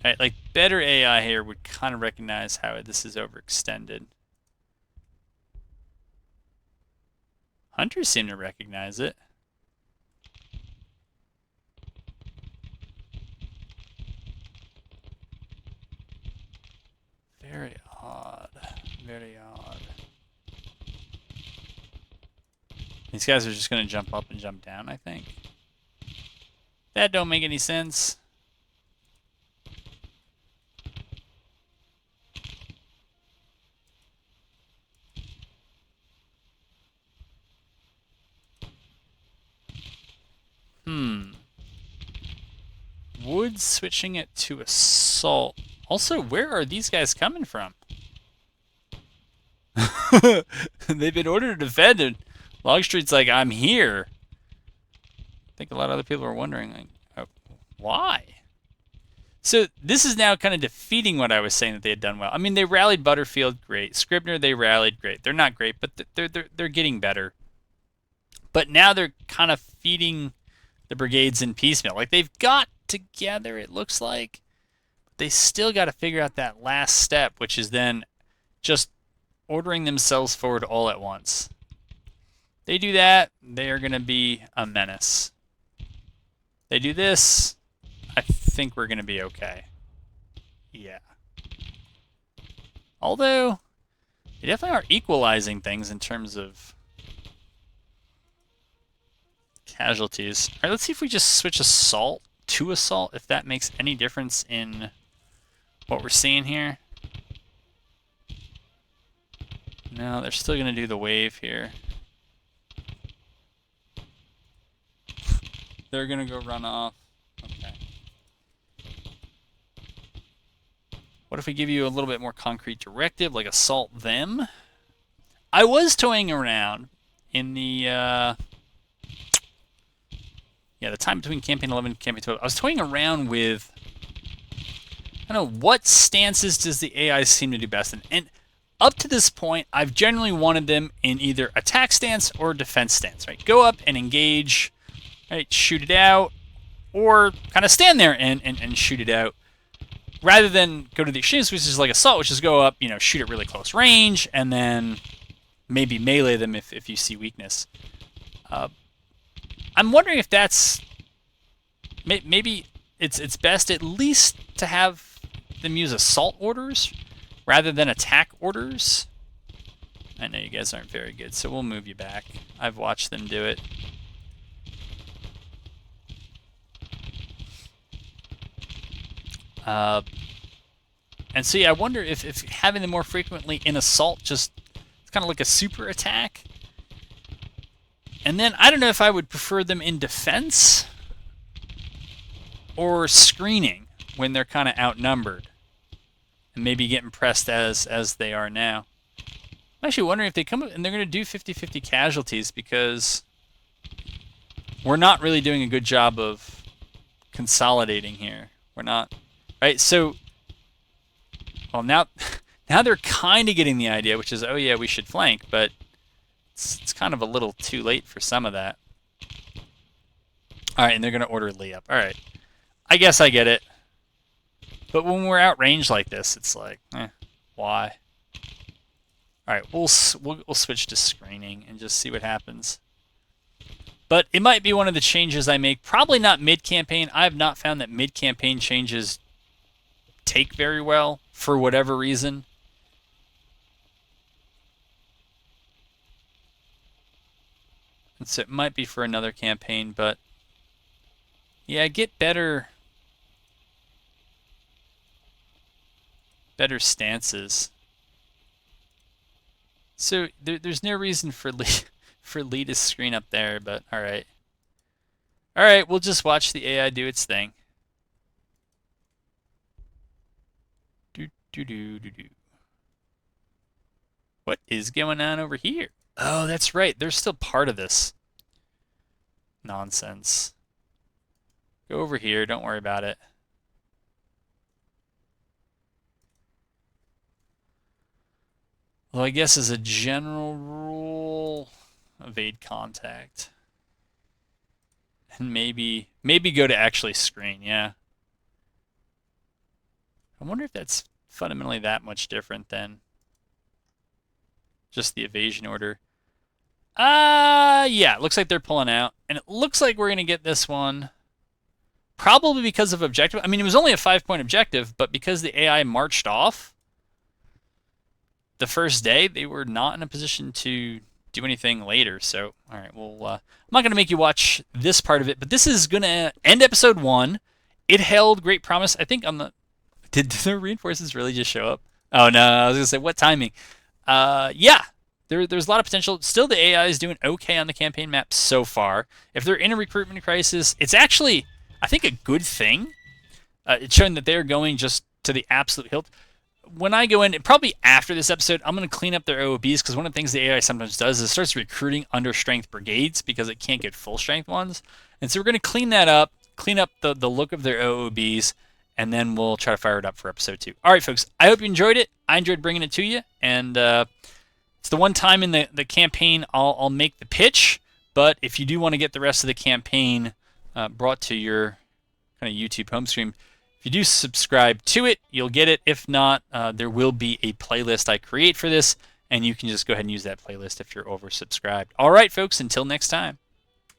Alright, like better AI here would kind of recognize how this is overextended. Hunters seem to recognize it. Very odd. Very odd. These guys are just going to jump up and jump down, I think. That don't make any sense. Wood switching it to assault. Also, where are these guys coming from? They've been ordered to defend, and Longstreet's like, I'm here. I think a lot of other people are wondering, like, oh, why? So this is now kind of defeating what I was saying that they had done well. I mean, they rallied Butterfield, great. Scribner, they rallied, great. They're not great, but they're getting better. But now they're kind of feeding the brigades in piecemeal. Like, they've got together, it looks like. But they still got to figure out that last step, which is then just ordering themselves forward all at once. They do that, they are going to be a menace. They do this, I think we're going to be okay. Yeah. Although, they definitely are equalizing things in terms of casualties. Alright, let's see if we just switch assault to assault, if that makes any difference in what we're seeing here. No, they're still going to do the wave here. They're going to go run off. Okay. What if we give you a little bit more concrete directive, like assault them? I was toying around in the the time between campaign 11 and campaign 12. I was toying around with, I don't know, what stances does the AI seem to do best in? And up to this point, I've generally wanted them in either attack stance or defense stance, right? Go up and engage right? Shoot it out, or kind of stand there and shoot it out, rather than go to the extremes, which is like assault, which is go up, shoot at really close range, and then maybe melee them if you see weakness. I'm wondering if that's maybe it's best at least to have them use assault orders rather than attack orders. I know you guys aren't very good, so we'll move you back. I've watched them do it. And so yeah, I wonder if having them more frequently in assault just it's kind of like a super attack. And then I don't know if I would prefer them in defense or screening when they're kind of outnumbered and maybe getting pressed as they are now. I'm actually wondering if they come up and they're going to do 50-50 casualties, because we're not really doing a good job of consolidating here. We're not, right? So, well, now they're kind of getting the idea, which is, oh yeah, we should flank, but it's kind of a little too late for some of that. All right, and they're going to order Lee up. All right, I guess I get it. But when we're outrange like this, it's like, why? All right, we'll switch to screening and just see what happens. But it might be one of the changes I make. Probably not mid-campaign. I have not found that mid-campaign changes take very well for whatever reason. And so it might be for another campaign, but yeah, get better stances. So there's no reason for Lee to screen up there, but all right. All right, we'll just watch the AI do its thing. What is going on over here? Oh, that's right. They're still part of this nonsense. Go over here. Don't worry about it. Well, I guess as a general rule, evade contact. And maybe go to actually screen, yeah. I wonder if that's fundamentally that much different than just the evasion order. Yeah, it looks like they're pulling out. And it looks like we're going to get this one probably because of objective. I mean, it was only a 5-point objective, but because the AI marched off the first day, they were not in a position to do anything later. So, all right, well, I'm not going to make you watch this part of it, but this is going to end episode 1. It held great promise. I think on the... Did the reinforcements really just show up? Oh, no, I was going to say, what timing? Yeah, there's a lot of potential. Still, the AI is doing okay on the campaign map so far. If they're in a recruitment crisis, it's actually, I think, a good thing. It's showing that they're going just to the absolute hilt. When I go in, probably after this episode, I'm going to clean up their OOBs, because one of the things the AI sometimes does is it starts recruiting under-strength brigades because it can't get full-strength ones. And so we're going to clean that up, clean up the look of their OOBs, and then we'll try to fire it up for episode 2. All right, folks, I hope you enjoyed it. I enjoyed bringing it to you, and it's the one time in the campaign I'll make the pitch, but if you do want to get the rest of the campaign brought to your kind of YouTube home screen, if you do subscribe to it, you'll get it. If not, there will be a playlist I create for this, and you can just go ahead and use that playlist if you're oversubscribed. All right, folks, until next time.